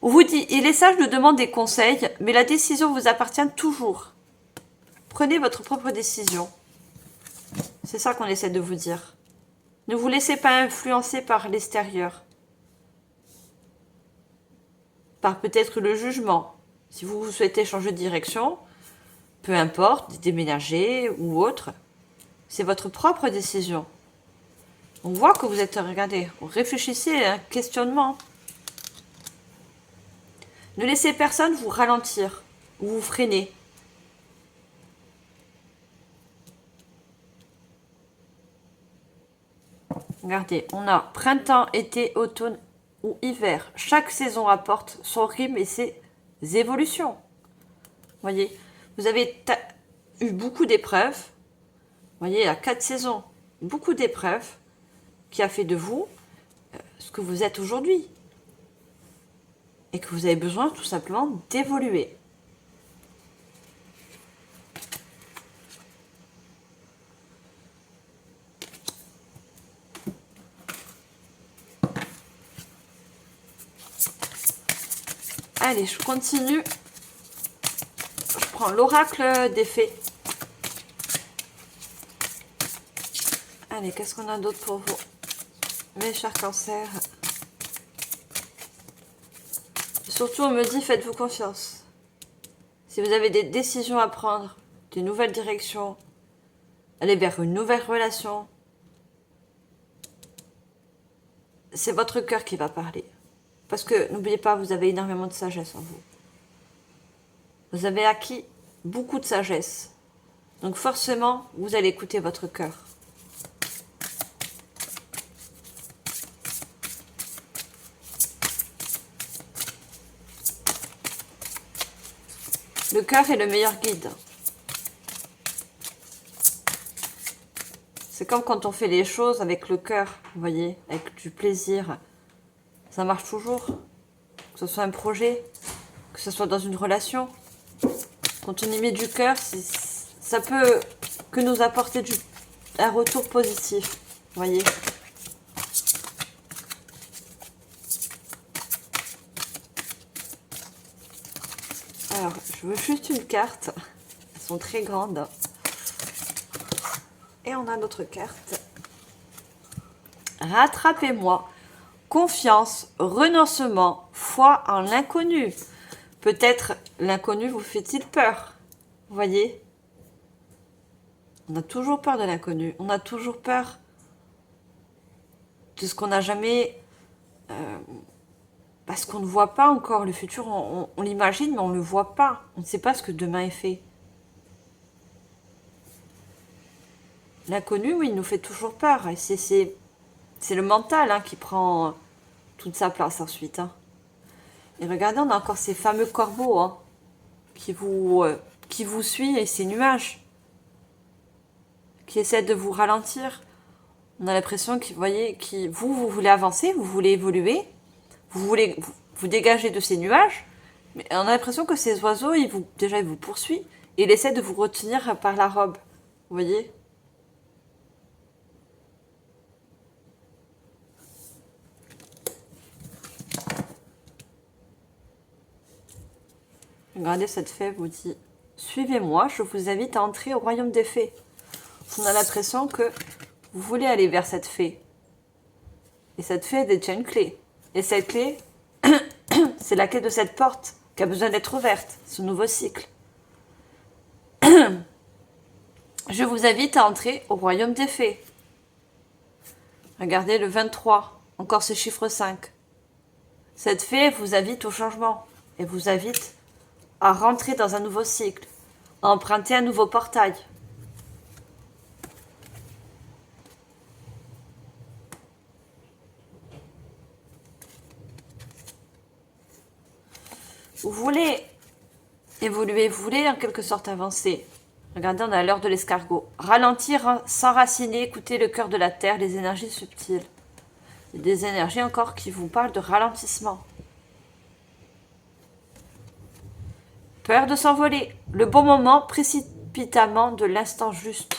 On vous dit, il est sage de demander des conseils, mais la décision vous appartient toujours. Prenez votre propre décision. C'est ça qu'on essaie de vous dire. Ne vous laissez pas influencer par l'extérieur. Par peut-être le jugement. Si vous souhaitez changer de direction, peu importe, déménager ou autre, c'est votre propre décision. On voit que vous êtes, regardez, réfléchissez à un questionnement. Ne laissez personne vous ralentir ou vous freiner. Regardez, on a printemps, été, automne ou hiver. Chaque saison apporte son rythme et ses évolutions. Voyez, vous avez eu beaucoup d'épreuves. Voyez, il y a 4 saisons, beaucoup d'épreuves qui a fait de vous ce que vous êtes aujourd'hui. Et que vous avez besoin tout simplement d'évoluer. Allez, je continue. Je prends l'oracle des fées. Allez, qu'est-ce qu'on a d'autre pour vous, mes chers cancers? Surtout, on me dit, faites-vous confiance. Si vous avez des décisions à prendre, des nouvelles directions, aller vers une nouvelle relation, c'est votre cœur qui va parler. Parce que, n'oubliez pas, vous avez énormément de sagesse en vous. Vous avez acquis beaucoup de sagesse. Donc forcément, vous allez écouter votre cœur. Le cœur est le meilleur guide. C'est comme quand on fait les choses avec le cœur, vous voyez, avec du plaisir. Ça marche toujours. Que ce soit un projet, que ce soit dans une relation. Quand on y met du cœur, ça peut que nous apporter un retour positif, vous voyez. Alors, je veux juste une carte. Elles sont très grandes. Et on a notre carte. Rattrapez-moi. Confiance, renoncement, foi en l'inconnu. Peut-être l'inconnu vous fait-il peur. Vous voyez? On a toujours peur de l'inconnu. On a toujours peur de ce qu'on n'a jamais... parce qu'on ne voit pas encore le futur. On l'imagine, mais on ne le voit pas. On ne sait pas ce que demain est fait. L'inconnu, oui, il nous fait toujours peur. Et c'est le mental qui prend toute sa place ensuite. Et regardez, on a encore ces fameux corbeaux qui vous suivent et ces nuages qui essaient de vous ralentir. On a l'impression que, vous voyez, vous voulez avancer, vous voulez évoluer, vous voulez vous dégager de ces nuages, mais on a l'impression que ces oiseaux, ils vous poursuivent et ils essaient de vous retenir par la robe. Vous voyez? Regardez, cette fée vous dit « Suivez-moi, je vous invite à entrer au royaume des fées. » On a l'impression que vous voulez aller vers cette fée. Et cette fée est déjà une clé. Et cette clé, c'est la clé de cette porte qui a besoin d'être ouverte, ce nouveau cycle. Je vous invite à entrer au royaume des fées. Regardez le 23, encore ce chiffre 5. Cette fée vous invite au changement et vous invite à rentrer dans un nouveau cycle, à emprunter un nouveau portail. Vous voulez évoluer, vous voulez en quelque sorte avancer. Regardez, on a l'heure de l'escargot. Ralentir, s'enraciner, écouter le cœur de la terre, les énergies subtiles. Il y a des énergies encore qui vous parlent de ralentissement. Peur de s'envoler. Le bon moment, précipitamment de l'instant juste.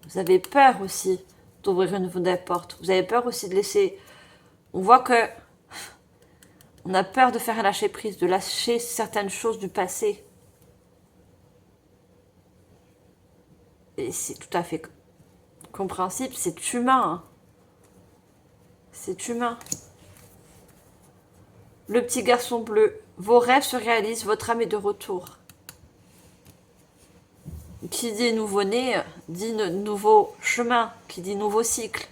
Vous avez peur aussi d'ouvrir une nouvelle porte. Vous avez peur aussi de laisser... On voit que... On a peur de faire un lâcher prise, de lâcher certaines choses du passé. Et c'est tout à fait compréhensible, c'est humain. C'est humain. Le petit garçon bleu, vos rêves se réalisent, votre âme est de retour. Qui dit nouveau-né, dit nouveau chemin, qui dit nouveau cycle.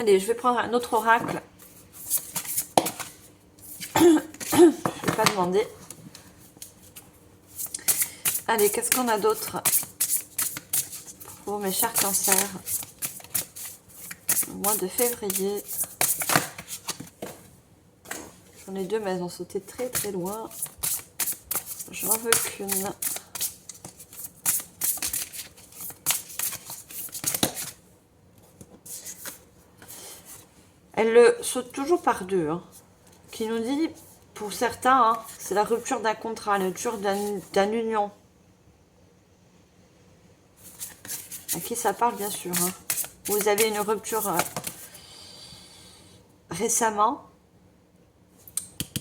Allez, je vais prendre un autre oracle. Je ne vais pas demander. Allez, qu'est-ce qu'on a d'autre pour mes chers cancers? Au mois de février. J'en ai deux, mais elles ont sauté très très loin. J'en veux qu'une. Elle le saute toujours par deux. Hein. Qui nous dit, pour certains, hein, c'est la rupture d'un contrat, la rupture d'un union. À qui ça parle, bien sûr. Hein. Vous avez une rupture récemment,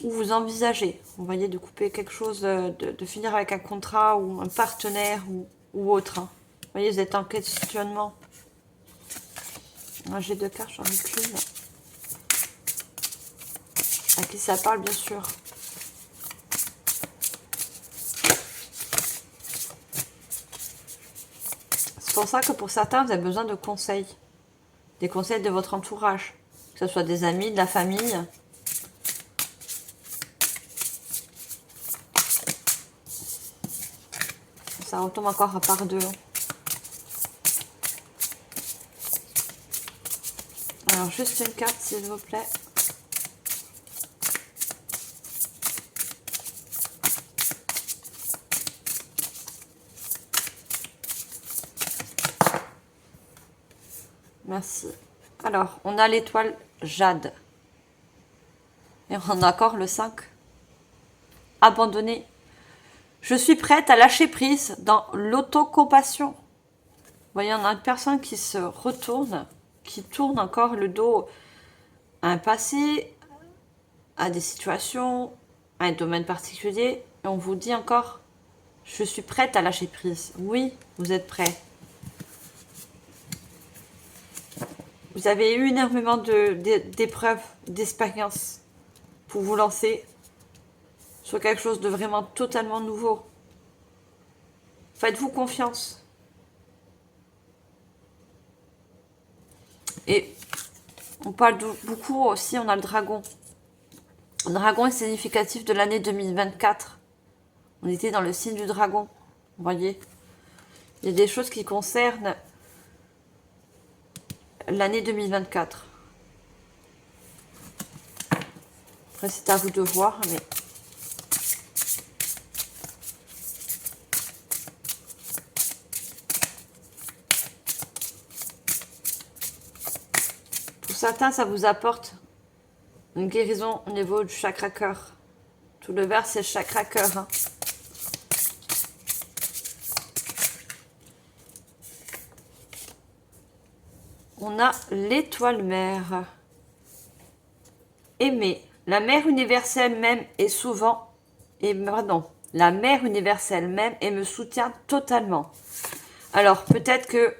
ou vous envisagez, vous voyez, de couper quelque chose, de finir avec un contrat ou un partenaire ou autre. Hein. Vous voyez, vous êtes en questionnement. J'ai deux cartes, j'en ai qu'une. À qui ça parle, bien sûr. C'est pour ça que pour certains, vous avez besoin de conseils. Des conseils de votre entourage. Que ce soit des amis, de la famille. Ça retombe encore à part deux. Alors, juste une carte, s'il vous plaît. Merci. Alors, on a l'étoile Jade. Et on a encore le 5. Abandonner. Je suis prête à lâcher prise dans l'autocompassion. Vous voyez, on a une personne qui se retourne, qui tourne encore le dos à un passé, à des situations, à un domaine particulier. Et on vous dit encore, je suis prête à lâcher prise. Oui, vous êtes prêt. Vous avez eu énormément d'épreuves, d'expériences pour vous lancer sur quelque chose de vraiment totalement nouveau. Faites-vous confiance. Et on parle beaucoup aussi, on a le dragon. Le dragon est significatif de l'année 2024. On était dans le signe du dragon. Vous voyez, il y a des choses qui concernent l'année 2024. Après, c'est à vous de voir, mais... Pour certains, ça vous apporte une guérison au niveau du chakra cœur. Tout le vert, c'est le chakra cœur. Hein. On a l'étoile mère. Aimer. La mère universelle même est souvent... la mère universelle même et me soutient totalement. Alors, peut-être que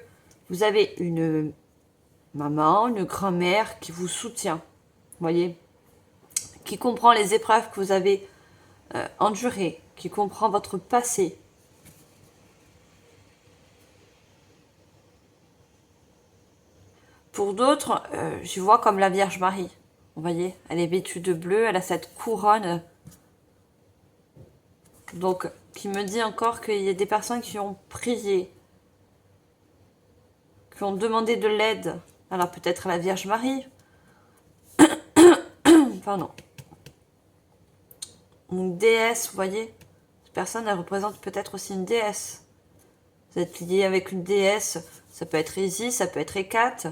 vous avez une maman, une grand-mère qui vous soutient. Vous voyez, qui comprend les épreuves que vous avez endurées, qui comprend votre passé. Pour d'autres, je vois comme la Vierge Marie. Vous voyez, elle est vêtue de bleu, elle a cette couronne. Donc, qui me dit encore qu'il y a des personnes qui ont prié, qui ont demandé de l'aide. Alors, peut-être à la Vierge Marie. Pardon. Une déesse, vous voyez. Cette personne, elle représente peut-être aussi une déesse. Vous êtes lié avec une déesse. Ça peut être Isis, ça peut être Hécate.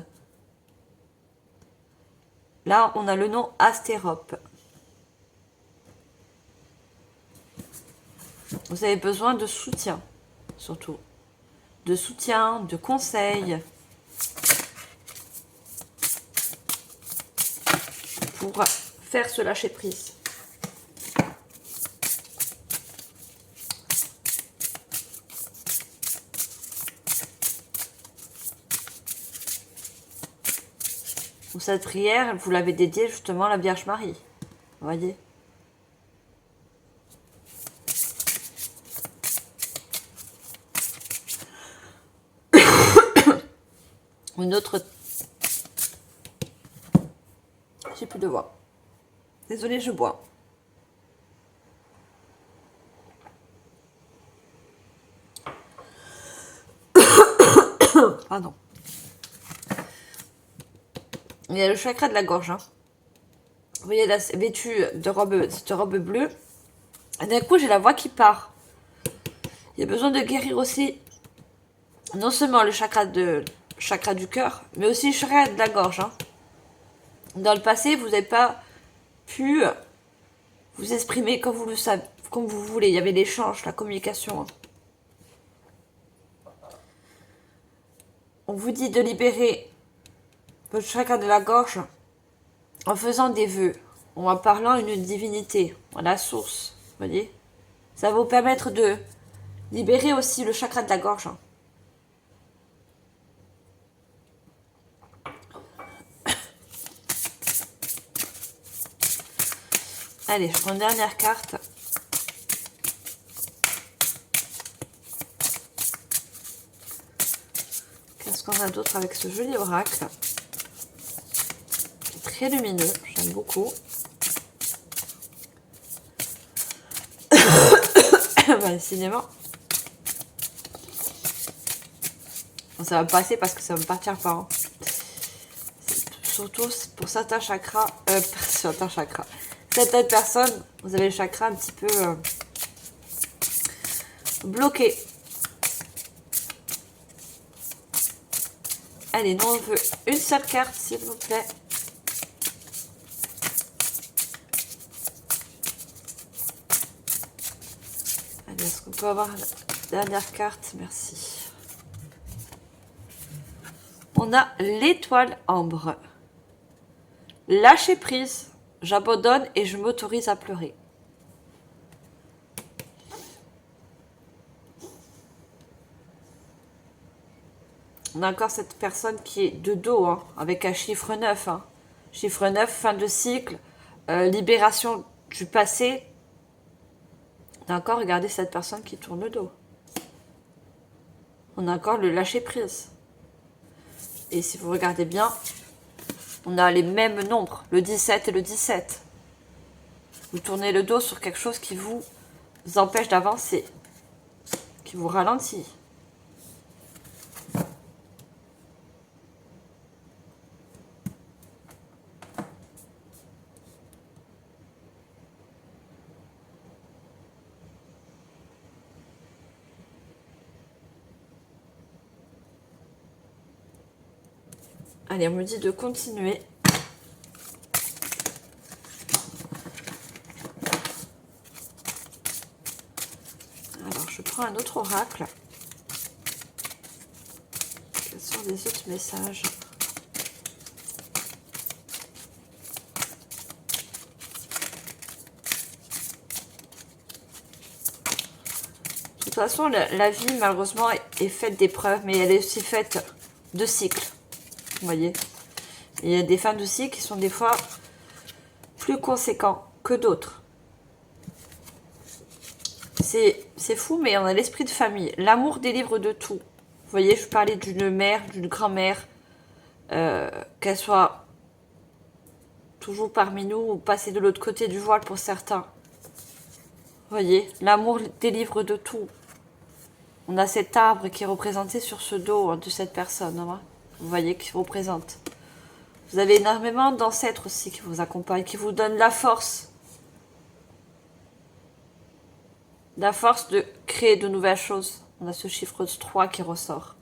Là, on a le nom Astérope. Vous avez besoin de soutien, surtout. De soutien, de conseils. Pour faire ce lâcher-prise. Cette prière, vous l'avez dédiée justement à la Vierge Marie. Vous voyez ? Une autre J'ai plus de voix. Désolée, je bois. Pardon. Il y a le chakra de la gorge. Hein. Vous voyez là, c'est vêtue de cette robe bleue. Et d'un coup, j'ai la voix qui part. Il y a besoin de guérir aussi non seulement le chakra du cœur, mais aussi le chakra de la gorge. Hein. Dans le passé, vous n'avez pas pu vous exprimer comme vous le savez, comme vous voulez. Il y avait l'échange, la communication. Hein. On vous dit de libérer votre chakra de la gorge en faisant des vœux, en parlant à une divinité, à la source. Vous voyez, ça va vous permettre de libérer aussi le chakra de la gorge. Hein. Allez, je prends une dernière carte. Qu'est-ce qu'on a d'autre avec ce joli oracle? Très lumineux, j'aime beaucoup. Décidément. Ça va passer parce que ça va me partir par an. Surtout pour certains chakras. Certains chakras. Certaines personnes, vous avez le chakra un petit peu bloqué. Allez, nous on veut une seule carte, s'il vous plaît. Allez, est-ce qu'on peut avoir la dernière carte? Merci. On a l'étoile ambre. Lâcher prise. J'abandonne et je m'autorise à pleurer. On a encore cette personne qui est de dos, hein, avec un chiffre 9. Hein. Chiffre 9, fin de cycle, libération du passé. On a encore regardé cette personne qui tourne le dos. On a encore le lâcher prise. Et si vous regardez bien, on a les mêmes nombres, le 17 et le 17. Vous tournez le dos sur quelque chose qui vous empêche d'avancer, qui vous ralentit. Allez, on me dit de continuer. Alors, je prends un autre oracle. Quels sont les autres messages? De toute façon, la vie, malheureusement, est faite d'épreuves, mais elle est aussi faite de cycles. Vous voyez, il y a des fins de cycle qui sont des fois plus conséquents que d'autres. C'est fou, mais on a l'esprit de famille. L'amour délivre de tout. Vous voyez, je parlais d'une mère, d'une grand-mère, qu'elle soit toujours parmi nous ou passer de l'autre côté du voile pour certains. Vous voyez, l'amour délivre de tout. On a cet arbre qui est représenté sur ce dos de cette personne. Hein. Vous voyez, qui représente. Vous avez énormément d'ancêtres aussi qui vous accompagnent, qui vous donnent la force. La force de créer de nouvelles choses. On a ce chiffre 3 qui ressort.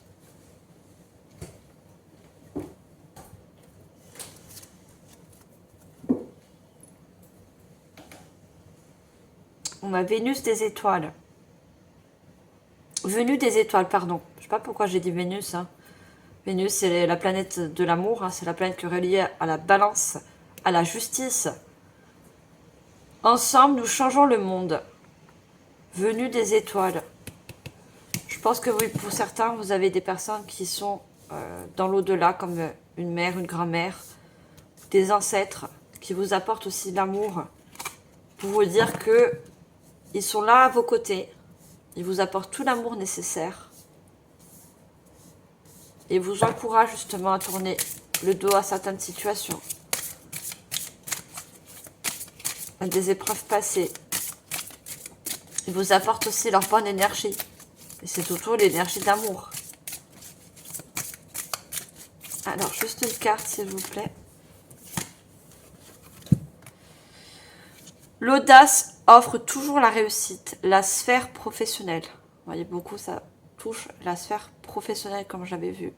On a Vénus des étoiles. Venue des étoiles, pardon. Je ne sais pas pourquoi j'ai dit Vénus. Hein. Vénus, c'est la planète de l'amour. Hein. C'est la planète qui est reliée à la balance, à la justice. Ensemble, nous changeons le monde. Venue des étoiles. Je pense que oui, pour certains, vous avez des personnes qui sont dans l'au-delà, comme une mère, une grand-mère, des ancêtres, qui vous apportent aussi l'amour, pour vous dire que ils sont là à vos côtés. Ils vous apportent tout l'amour nécessaire. Et vous encouragent justement à tourner le dos à certaines situations. à des épreuves passées. Ils vous apportent aussi leur bonne énergie. Et c'est surtout l'énergie d'amour. Alors, juste une carte, s'il vous plaît. L'audace offre toujours la réussite, la sphère professionnelle. Vous voyez, beaucoup, ça touche la sphère professionnelle, comme j'avais vu.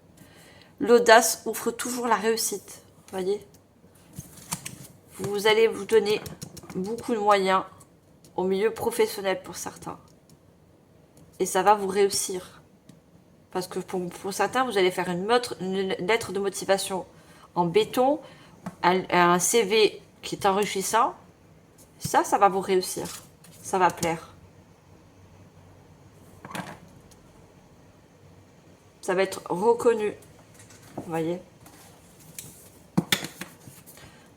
L'audace offre toujours la réussite. Vous voyez, vous allez vous donner beaucoup de moyens au milieu professionnel pour certains. Et ça va vous réussir. Parce que pour certains, vous allez faire une lettre de motivation en béton, un CV qui est enrichissant. Ça va vous réussir. Ça va plaire. Ça va être reconnu. Vous voyez.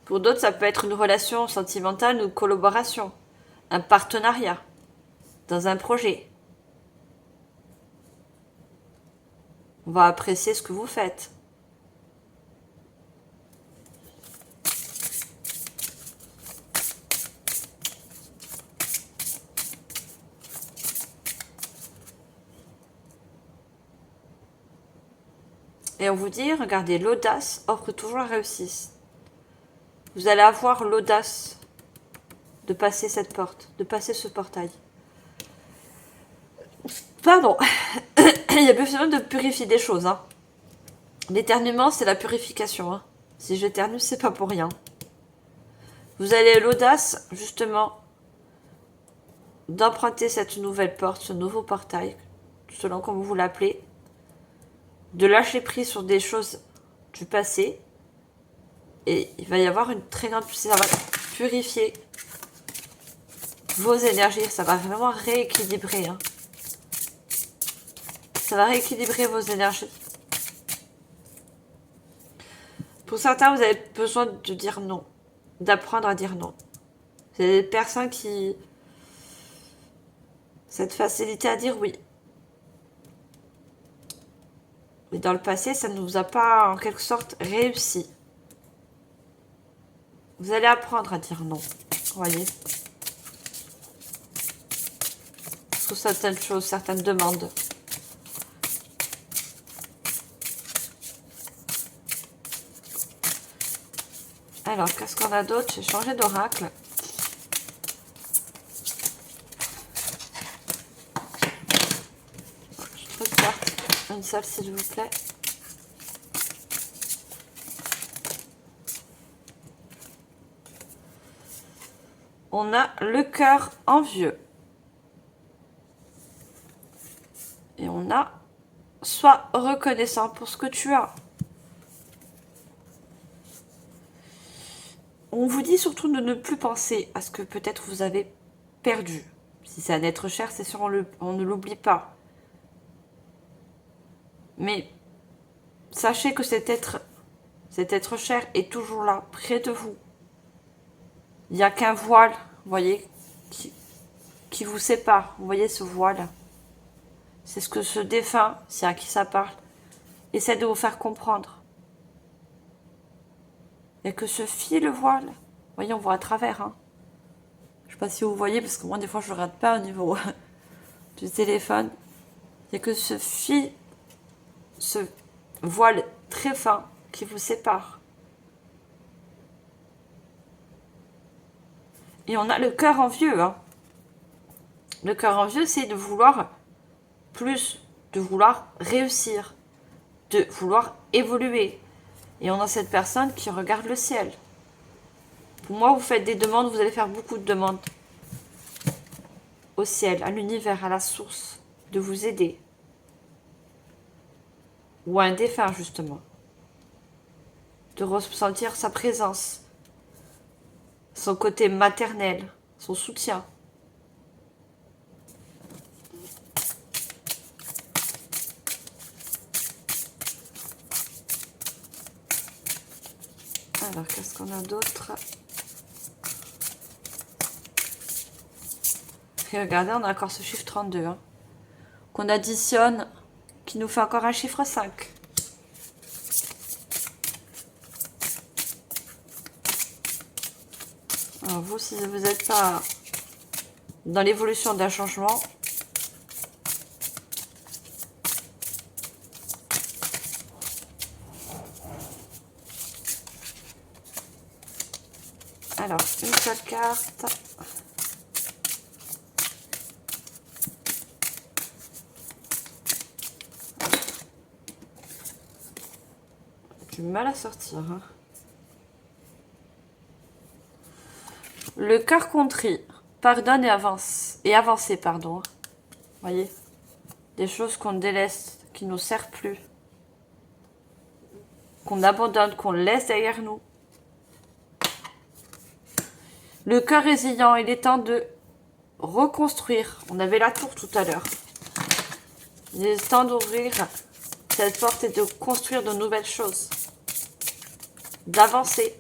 Pour d'autres, ça peut être une relation sentimentale ou collaboration. Un partenariat. Dans un projet. On va apprécier ce que vous faites. Et on vous dit, regardez, l'audace offre toujours la réussite. Vous allez avoir l'audace de passer cette porte, de passer ce portail. Pardon. Il y a besoin de purifier des choses. Hein. L'éternuement, c'est la purification. Hein. Si j'éternue, c'est pas pour rien. Vous avez l'audace, justement, d'emprunter cette nouvelle porte, ce nouveau portail, selon comme vous l'appelez, de lâcher prise sur des choses du passé, et il va y avoir une très grande... Ça va purifier vos énergies, ça va vraiment rééquilibrer. Hein. Ça va rééquilibrer vos énergies. Pour certains, vous avez besoin de dire non, d'apprendre à dire non. C'est des personnes qui... Cette facilité à dire oui. Mais dans le passé, ça ne vous a pas, en quelque sorte, réussi. Vous allez apprendre à dire non. Vous voyez. Sur certaines choses, certaines demandes. Alors, qu'est-ce qu'on a d'autre? J'ai changé d'oracle. Je trouve carte. Une seule, s'il vous plaît. On a le cœur envieux. Et on a sois reconnaissant pour ce que tu as. On vous dit surtout de ne plus penser à ce que peut-être vous avez perdu. Si c'est un être cher, c'est sûr, on ne l'oublie pas. Mais sachez que cet être cher est toujours là, près de vous. Il n'y a qu'un voile, vous voyez, qui vous sépare. Vous voyez ce voile. C'est ce que ce défunt, c'est à qui ça parle, essaie de vous faire comprendre. Il n'y a que ce fil voile. Vous voyez, on voit à travers. Hein. Je ne sais pas si vous voyez, parce que moi, des fois, je ne regarde pas au niveau du téléphone. Il n'y a que ce fil, ce voile très fin qui vous sépare. Et on a le cœur envieux. Hein. Le cœur envieux, c'est de vouloir plus, de vouloir réussir, de vouloir évoluer. Et on a cette personne qui regarde le ciel. Pour moi, vous faites des demandes, vous allez faire beaucoup de demandes au ciel, à l'univers, à la source, de vous aider. Ou à un défunt, justement. De ressentir sa présence, son côté maternel, son soutien. Alors, qu'est-ce qu'on a d'autre? Et regardez, on a encore ce chiffre 32. Hein, qu'on additionne, qui nous fait encore un chiffre 5. Alors vous, si vous n'êtes pas dans l'évolution d'un changement, alors une seule carte. J'ai du mal à sortir. Hein. Le cœur contrit, pardonne et avance, et avancer, pardon. Voyez, des choses qu'on délaisse, qui nous servent plus, qu'on abandonne, qu'on laisse derrière nous. Le cœur résilient, il est temps de reconstruire. On avait la tour tout à l'heure. Il est temps d'ouvrir cette porte et de construire de nouvelles choses, d'avancer.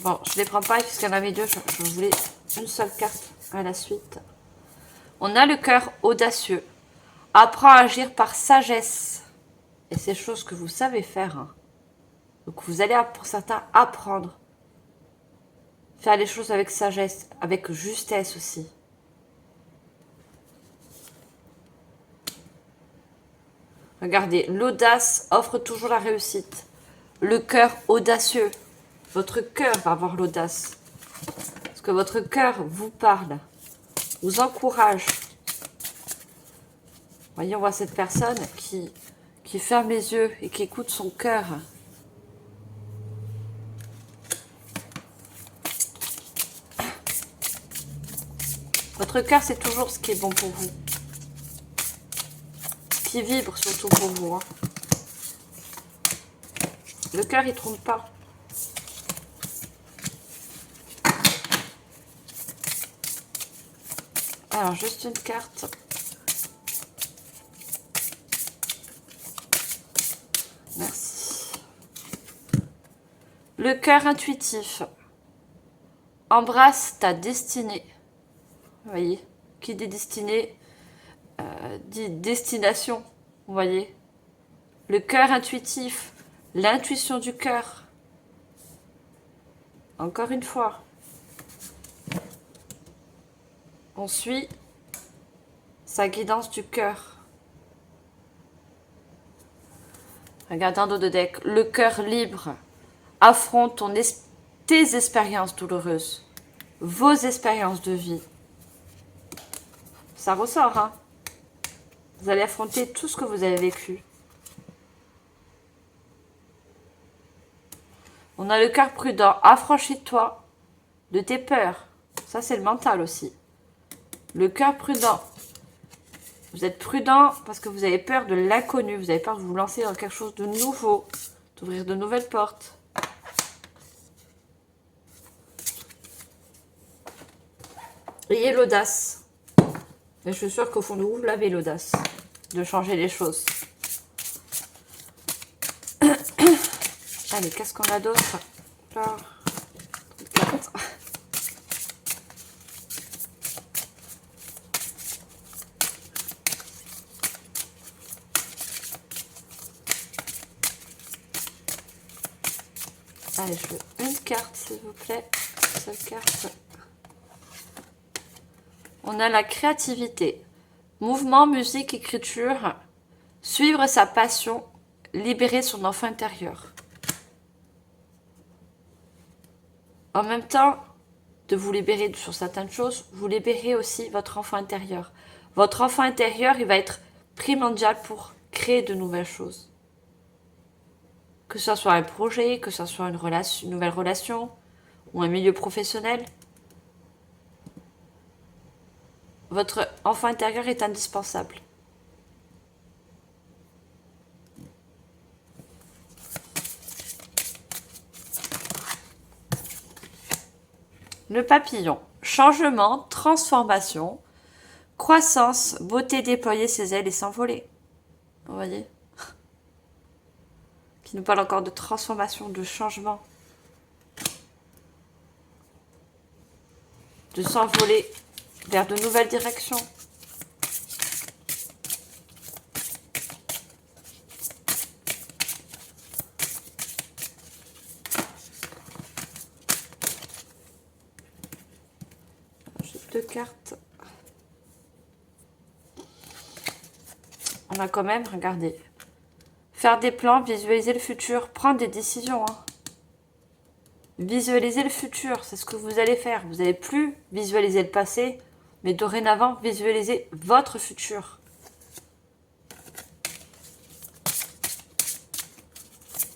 Bon, je ne les prends pas puisqu'il y en avait deux, je voulais une seule carte à la suite. On a le cœur audacieux. Apprends à agir par sagesse. Et c'est chose que vous savez faire. Hein. Donc vous allez, pour certains, apprendre. Faire les choses avec sagesse, avec justesse aussi. Regardez, l'audace offre toujours la réussite. Le cœur audacieux. Votre cœur va avoir l'audace. Parce que votre cœur vous parle, vous encourage. Voyez, on voit cette personne qui ferme les yeux et qui écoute son cœur. Votre cœur, c'est toujours ce qui est bon pour vous. Ce qui vibre surtout pour vous. Hein. Le cœur, il ne trompe pas. Alors, juste une carte. Merci. Le cœur intuitif. Embrasse ta destinée. Vous voyez, qui dit destinée, dit destination. Vous voyez. Le cœur intuitif. L'intuition du cœur. Encore une fois. On suit sa guidance du cœur. Regardez en dos de deck. Le cœur libre. Affronte tes expériences douloureuses. Vos expériences de vie. Ça ressort, hein. Vous allez affronter tout ce que vous avez vécu. On a le cœur prudent. Affranchis-toi de tes peurs. Ça, c'est le mental aussi. Le cœur prudent. Vous êtes prudent parce que vous avez peur de l'inconnu. Vous avez peur de vous lancer dans quelque chose de nouveau. D'ouvrir de nouvelles portes. Ayez l'audace. Et je suis sûre qu'au fond de vous, vous l'avez l'audace de changer les choses. Allez, qu'est-ce qu'on a d'autre? Allez, je veux une carte, s'il vous plaît. Une seule carte. On a la créativité. Mouvement, musique, écriture. Suivre sa passion. Libérer son enfant intérieur. En même temps de vous libérer sur certaines choses, vous libérez aussi votre enfant intérieur. Votre enfant intérieur, il va être primordial pour créer de nouvelles choses. Que ce soit un projet, que ce soit une nouvelle relation ou un milieu professionnel. Votre enfant intérieur est indispensable. Le papillon. Changement, transformation, croissance, beauté, déployer ses ailes et s'envoler. Vous voyez ? Qui nous parle encore de transformation, de changement. De s'envoler vers de nouvelles directions. 2 cartes. On a quand même, regardez. Faire des plans, visualiser le futur, prendre des décisions. Hein. Visualiser le futur, c'est ce que vous allez faire. Vous n'allez plus visualiser le passé, mais dorénavant, visualiser votre futur.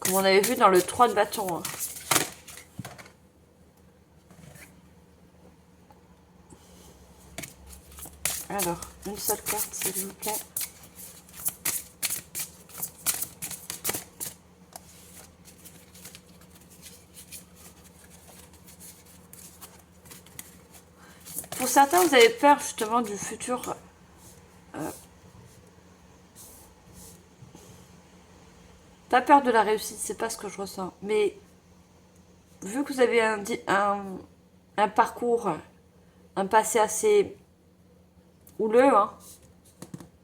Comme on avait vu dans le 3 de bâton. Hein. Alors, une seule carte, s'il vous plaît. Pour certains, vous avez peur justement du futur. Pas peur de la réussite, c'est pas ce que je ressens. Mais vu que vous avez un parcours, un passé assez houleux, hein,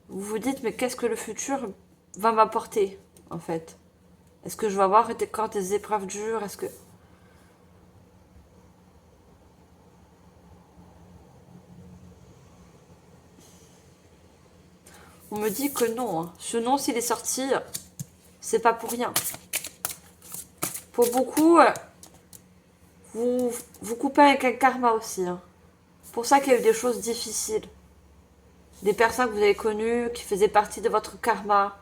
vous vous dites, mais qu'est-ce que le futur va m'apporter, en fait? Est-ce que je vais avoir encore des épreuves dures? Est-ce que... On me dit que non. Hein. Ce non, s'il est sorti, c'est pas pour rien. Pour beaucoup, vous coupez avec un karma aussi. Hein. Pour ça qu'il y a eu des choses difficiles. Des personnes que vous avez connues, qui faisaient partie de votre karma.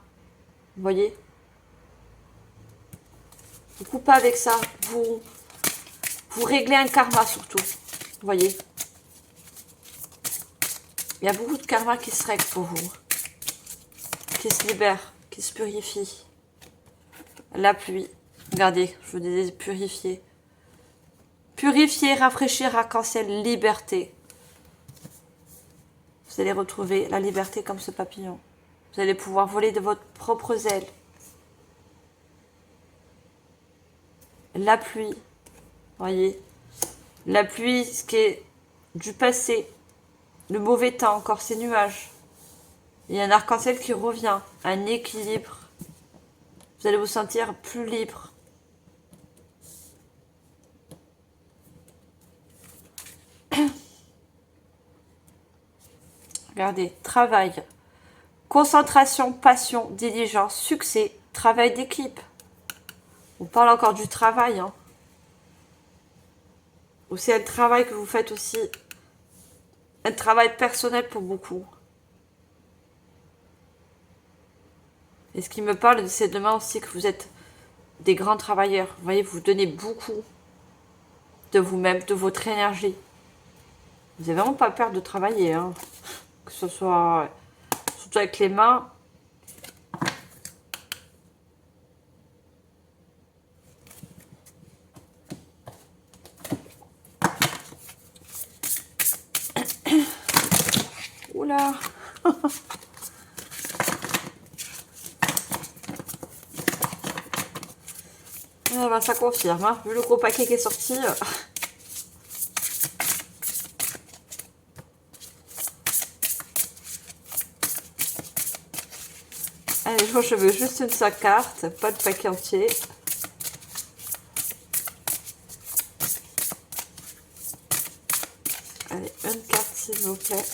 Vous voyez? Vous coupez avec ça. Vous réglez un karma surtout. Vous voyez? Il y a beaucoup de karma qui se règle pour vous. Qui se libère, qui se purifie. La pluie. Regardez, je vous disais purifier. Purifier, rafraîchir, arc-en-ciel, liberté. Vous allez retrouver la liberté comme ce papillon. Vous allez pouvoir voler de votre propre aile. La pluie. Voyez. La pluie, ce qui est du passé. Le mauvais temps, encore ces nuages. Il y a un arc-en-ciel qui revient. Un équilibre. Vous allez vous sentir plus libre. Regardez, travail, concentration, passion, diligence, succès, travail d'équipe. On parle encore du travail. Hein. Ou c'est un travail que vous faites aussi. Un travail personnel pour beaucoup. Et ce qui me parle, c'est demain aussi que vous êtes des grands travailleurs. Vous voyez, vous donnez beaucoup de vous-même, de votre énergie. Vous n'avez vraiment pas peur de travailler. Hein. Que ce soit surtout avec les mains. Oula. Ah ben, ça confirme, hein. Vu le gros paquet qui est sorti. Allez, je veux juste une seule carte, pas de paquet entier. Allez, une carte s'il vous plaît.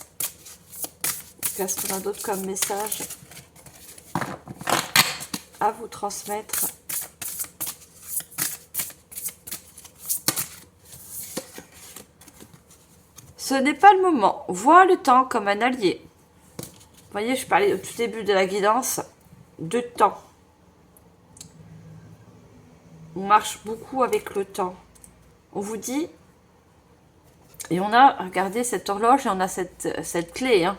Qu'est-ce qu'on a d'autre comme message à vous transmettre? Ce n'est pas le moment. Vois le temps comme un allié. Vous voyez, je parlais au tout début de la guidance de temps. On marche beaucoup avec le temps. On vous dit, et on a, regardez cette horloge et on a cette clé. Hein.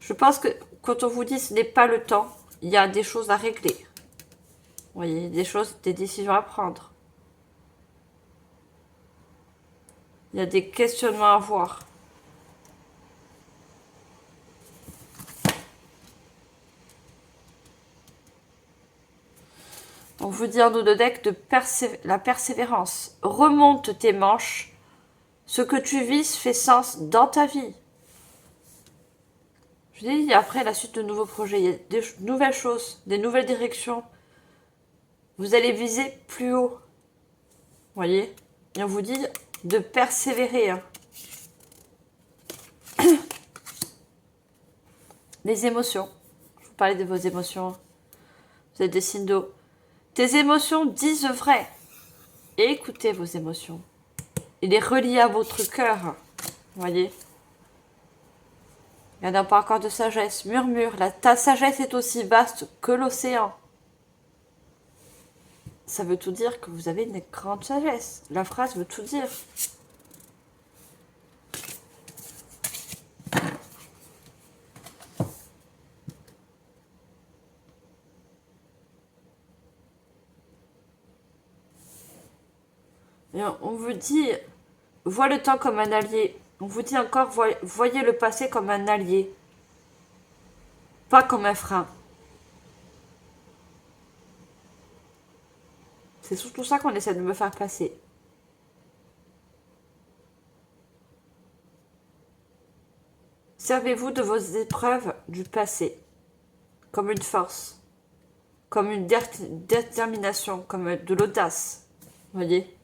Je pense que quand on vous dit ce n'est pas le temps, il y a des choses à régler. Vous voyez, des choses, des décisions à prendre. Il y a des questionnements à avoir. On vous dit en dos de deck de la persévérance. Remonte tes manches. Ce que tu vises fait sens dans ta vie. Je dis après la suite de nouveaux projets. Il y a des nouvelles choses, des nouvelles directions. Vous allez viser plus haut. Voyez ? Et on vous dit de persévérer. Hein. Les émotions. Je vous parlais de vos émotions. Vous êtes des signes d'eau. Tes émotions disent vrai. Écoutez vos émotions. Il est relié à votre cœur. Vous voyez? Il n'y en a pas encore de sagesse. Murmure. Ta sagesse est aussi vaste que l'océan. Ça veut tout dire que vous avez une grande sagesse. La phrase veut tout dire. Et on vous dit, vois le temps comme un allié. On vous dit encore, voyez le passé comme un allié. Pas comme un frein. C'est surtout ça qu'on essaie de me faire passer. Servez-vous de vos épreuves du passé comme une force, comme une détermination, comme de l'audace. Vous voyez?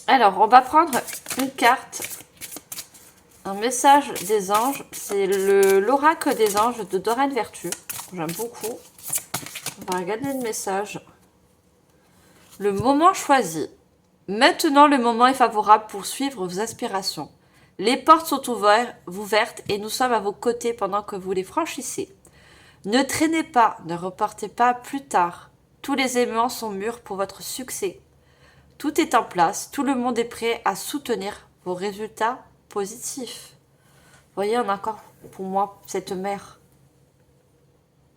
Alors, on va prendre une carte, un message des anges. C'est l'oracle des anges de Doreen Vertu. J'aime beaucoup. On va regarder le message. Le moment choisi. Maintenant, le moment est favorable pour suivre vos aspirations. Les portes sont ouvertes et nous sommes à vos côtés pendant que vous les franchissez. Ne traînez pas, ne reportez pas plus tard. Tous les éléments sont mûrs pour votre succès. Tout est en place, tout le monde est prêt à soutenir vos résultats positifs. Vous voyez, on a encore pour moi cette mère,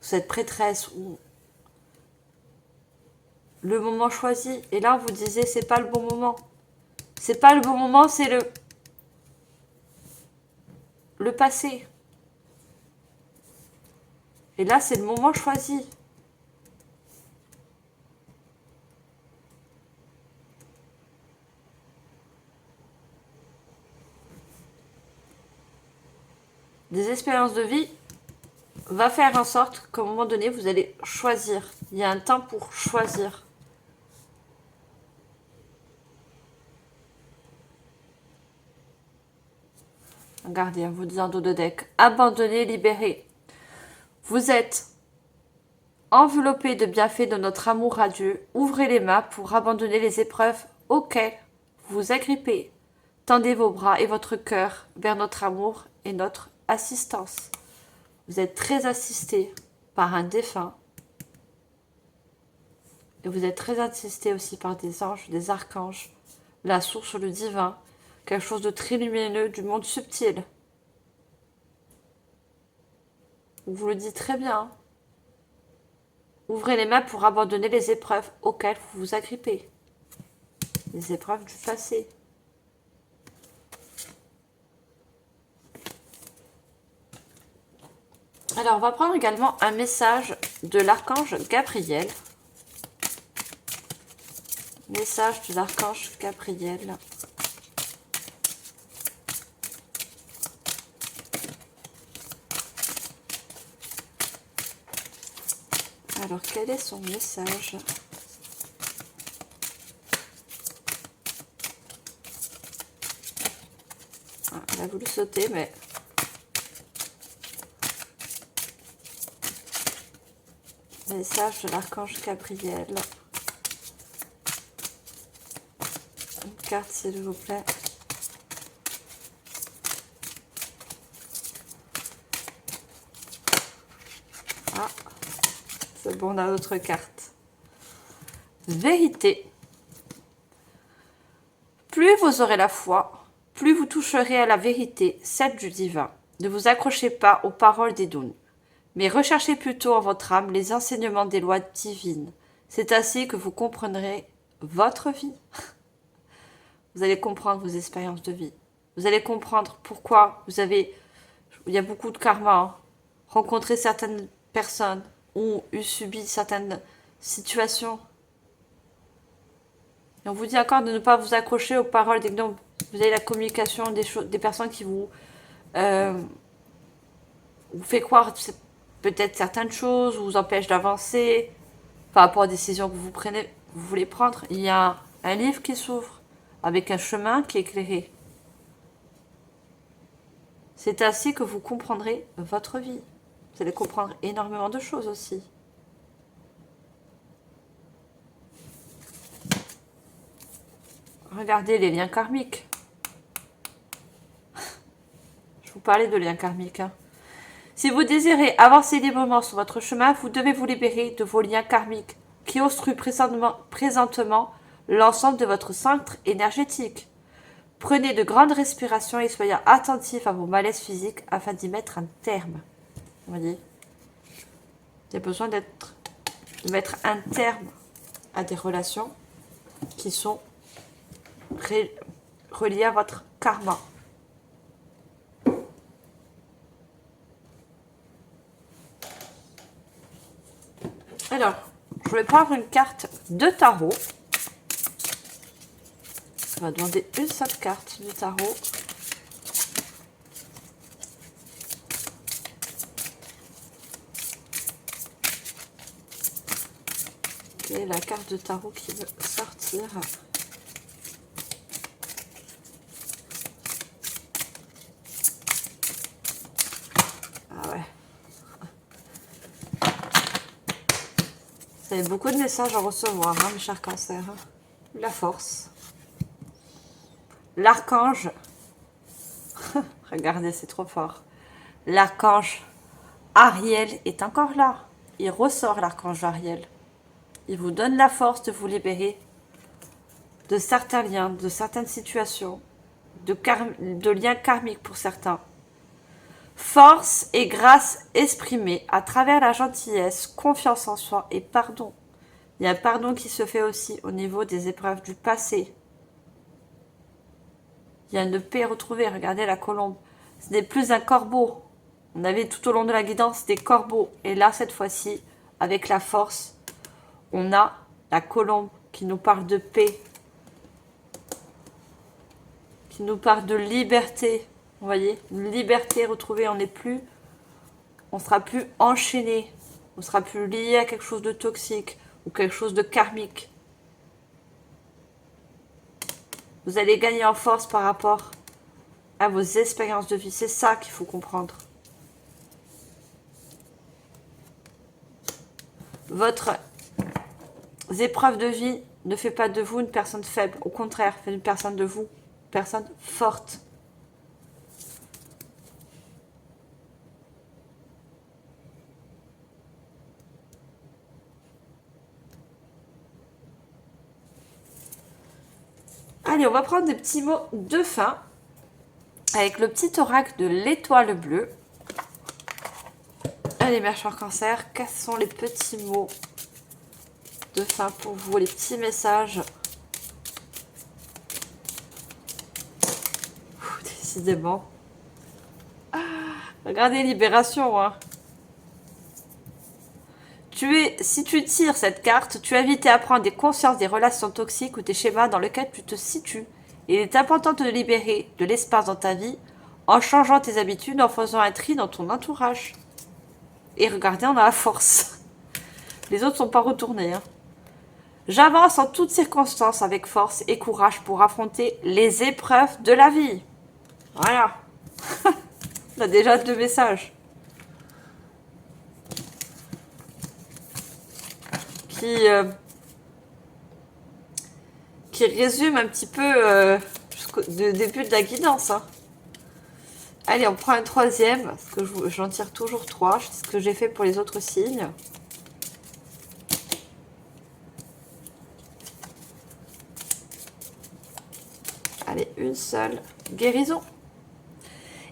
cette prêtresse ou le moment choisi. Et là, on vous disait, c'est pas le bon moment. C'est pas le bon moment, c'est le passé. Et là, c'est le moment choisi. Des expériences de vie va faire en sorte qu'à un moment donné, vous allez choisir. Il y a un temps pour choisir. Regardez, vous dit en dos de deck. Abandonnez, libérez. Vous êtes enveloppé de bienfaits de notre amour à Dieu. Ouvrez les mains pour abandonner les épreuves auxquelles vous vous agrippez. Tendez vos bras et votre cœur vers notre amour et notre assistance. Vous êtes très assisté par un défunt. Et vous êtes très assisté aussi par des anges, des archanges, la source, le divin, quelque chose de très lumineux du monde subtil. On vous le dit très bien. Ouvrez les mains pour abandonner les épreuves auxquelles vous vous agrippez. Les épreuves du passé. Alors, on va prendre également un message de l'archange Gabriel. Message de l'archange Gabriel. Alors, quel est son message? Ah, elle a voulu sauter, mais... Message de l'archange Gabriel. Une carte, s'il vous plaît. Ah, c'est bon, on a d'autres cartes. Vérité. Plus vous aurez la foi, plus vous toucherez à la vérité, celle du divin. Ne vous accrochez pas aux paroles des dons, mais recherchez plutôt en votre âme les enseignements des lois divines. C'est ainsi que vous comprendrez votre vie. Vous allez comprendre vos expériences de vie. Vous allez comprendre pourquoi vous avez... Il y a beaucoup de karma. Hein. Rencontrer certaines personnes ou eu subi certaines situations. Et on vous dit encore de ne pas vous accrocher aux paroles des gnomes. Vous avez la communication des personnes qui vous fait croire peut-être certaines choses, vous empêchent d'avancer par rapport aux décisions que vous prenez. vous voulez prendre. Il y a un livre qui s'ouvre avec un chemin qui est éclairé. C'est ainsi que vous comprendrez votre vie. Vous allez comprendre énormément de choses aussi. Regardez les liens karmiques. Je vous parlais de liens karmiques. Hein. Si vous désirez avancer librement sur votre chemin, vous devez vous libérer de vos liens karmiques qui obstruent présentement l'ensemble de votre centre énergétique. Prenez de grandes respirations et soyez attentifs à vos malaises physiques afin d'y mettre un terme. Vous voyez, il y a besoin de mettre un terme à des relations qui sont reliées à votre karma. Alors, je vais prendre une carte de tarot. On va demander une seule carte du tarot. Et la carte de tarot qui veut sortir. Ah ouais. Vous avez beaucoup de messages à recevoir, hein, mes chers cancers. La force. L'archange. Regardez, c'est trop fort. L'archange Ariel est encore là. Il ressort, l'archange Ariel. Il vous donne la force de vous libérer de certains liens, de certaines situations, de liens karmiques pour certains. Force et grâce exprimée à travers la gentillesse, confiance en soi et pardon. Il y a un pardon qui se fait aussi au niveau des épreuves du passé. Il y a une paix retrouvée. Regardez la colombe. Ce n'est plus un corbeau. On avait tout au long de la guidance des corbeaux. Et là, cette fois-ci, avec la force, on a la colombe qui nous parle de paix, qui nous parle de liberté. Vous voyez, une liberté retrouvée. On sera plus enchaîné. On sera plus lié à quelque chose de toxique ou quelque chose de karmique. Vous allez gagner en force par rapport à vos expériences de vie. C'est ça qu'il faut comprendre. Votre épreuve de vie ne fait pas de vous une personne faible. Au contraire, fait une personne de vous une personne forte. Allez, on va prendre des petits mots de fin avec le petit oracle de l'étoile bleue. Allez, mes chers cancers, quels sont les petits mots de fin pour vous, les petits messages? Décidément. Ah, regardez, libération. Hein. Si tu tires cette carte, tu es invité à prendre des consciences des relations toxiques ou des schémas dans lesquels tu te situes. Il est important de te libérer de l'espace dans ta vie en changeant tes habitudes, en faisant un tri dans ton entourage. Et regardez, on a la force. Les autres ne sont pas retournés. Hein. J'avance en toutes circonstances avec force et courage pour affronter les épreuves de la vie. Voilà. On a déjà 2 messages. Qui résume un petit peu jusqu'au début de la guidance. Hein. Allez, on prend un troisième, parce que j'en tire toujours 3. C'est ce que j'ai fait pour les autres signes. Allez, une seule. Guérison.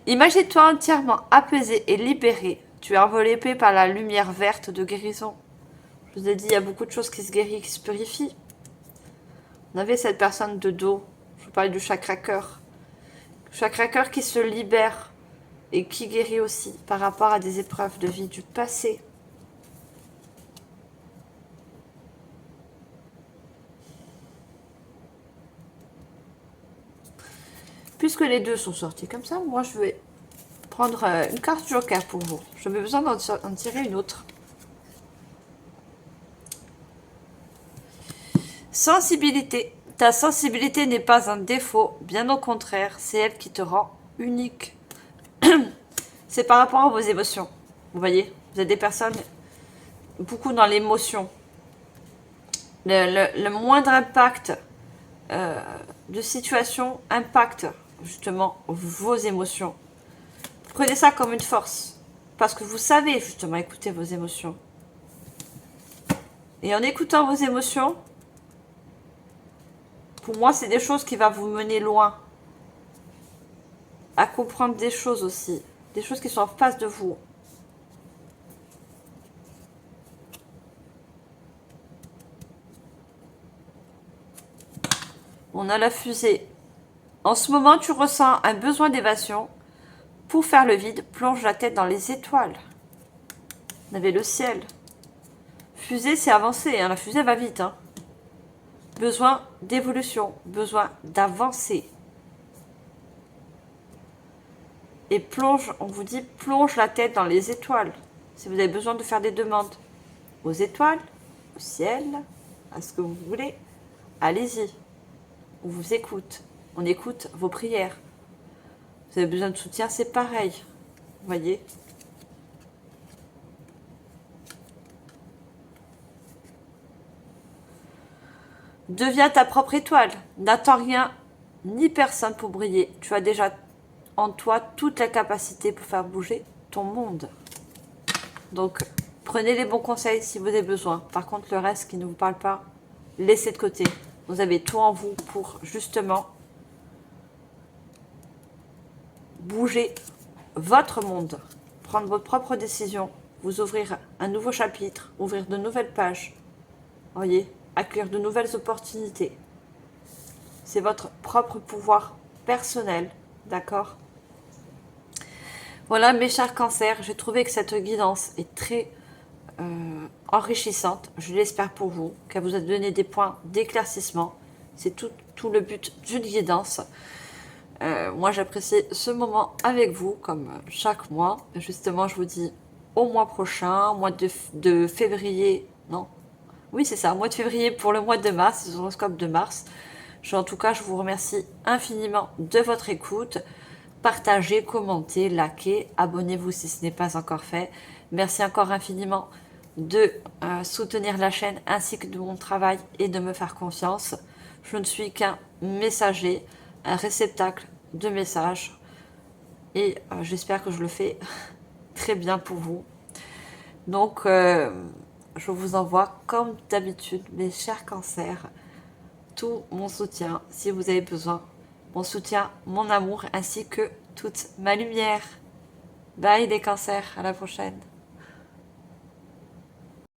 Imagine-toi entièrement apaisé et libéré. Tu es enveloppé par la lumière verte de guérison. Je vous ai dit, il y a beaucoup de choses qui se guérissent, qui se purifient. On avait cette personne de dos. Je vous parlais du chakra cœur. Chakra cœur qui se libère et qui guérit aussi par rapport à des épreuves de vie du passé. Puisque les deux sont sortis comme ça, moi je vais prendre une carte joker pour vous. Je vais besoin d'en tirer une autre. Sensibilité. Ta sensibilité n'est pas un défaut, bien au contraire, c'est elle qui te rend unique. C'est par rapport à vos émotions. Vous voyez, vous êtes des personnes beaucoup dans l'émotion. Le moindre impact de situation impacte justement vos émotions. Prenez ça comme une force, parce que vous savez justement écouter vos émotions. Et en écoutant vos émotions, pour moi, c'est des choses qui vont vous mener loin. À comprendre des choses aussi. Des choses qui sont en face de vous. On a la fusée. En ce moment, tu ressens un besoin d'évasion. Pour faire le vide, plonge la tête dans les étoiles. Vous avez le ciel. Fusée, c'est avancé. Hein. La fusée va vite. Hein. Besoin d'évolution. Besoin d'avancer. Et plonge, on vous dit, plonge la tête dans les étoiles. Si vous avez besoin de faire des demandes aux étoiles, au ciel, à ce que vous voulez, allez-y. On vous écoute. On écoute vos prières. Vous avez besoin de soutien, c'est pareil. Vous voyez ? Deviens ta propre étoile. N'attends rien ni personne pour briller. Tu as déjà en toi toute la capacité pour faire bouger ton monde. Donc, prenez les bons conseils si vous avez besoin. Par contre, le reste qui ne vous parle pas, laissez de côté. Vous avez tout en vous pour justement bouger votre monde, prendre votre propre décision, vous ouvrir un nouveau chapitre, ouvrir de nouvelles pages, voyez, accueillir de nouvelles opportunités. C'est votre propre pouvoir personnel, d'accord ? Voilà mes chers cancers, j'ai trouvé que cette guidance est très enrichissante, je l'espère pour vous, qu'elle vous a donné des points d'éclaircissement. C'est tout le but d'une guidance. Moi j'apprécie ce moment avec vous comme chaque mois. Justement je vous dis au mois prochain, mois de février, non, oui c'est ça, mois de février pour le mois de mars, les horoscopes de mars. En tout cas je vous remercie infiniment de votre écoute. Partagez, commentez, likez, abonnez-vous si ce n'est pas encore fait. Merci encore infiniment de soutenir la chaîne ainsi que de mon travail et de me faire confiance. Je ne suis qu'un messager, un réceptacle de messages et j'espère que je le fais très bien pour vous. Donc je vous envoie comme d'habitude mes chers cancers tout mon soutien si vous avez besoin, mon soutien, mon amour ainsi que toute ma lumière. Bye les cancers, à la prochaine.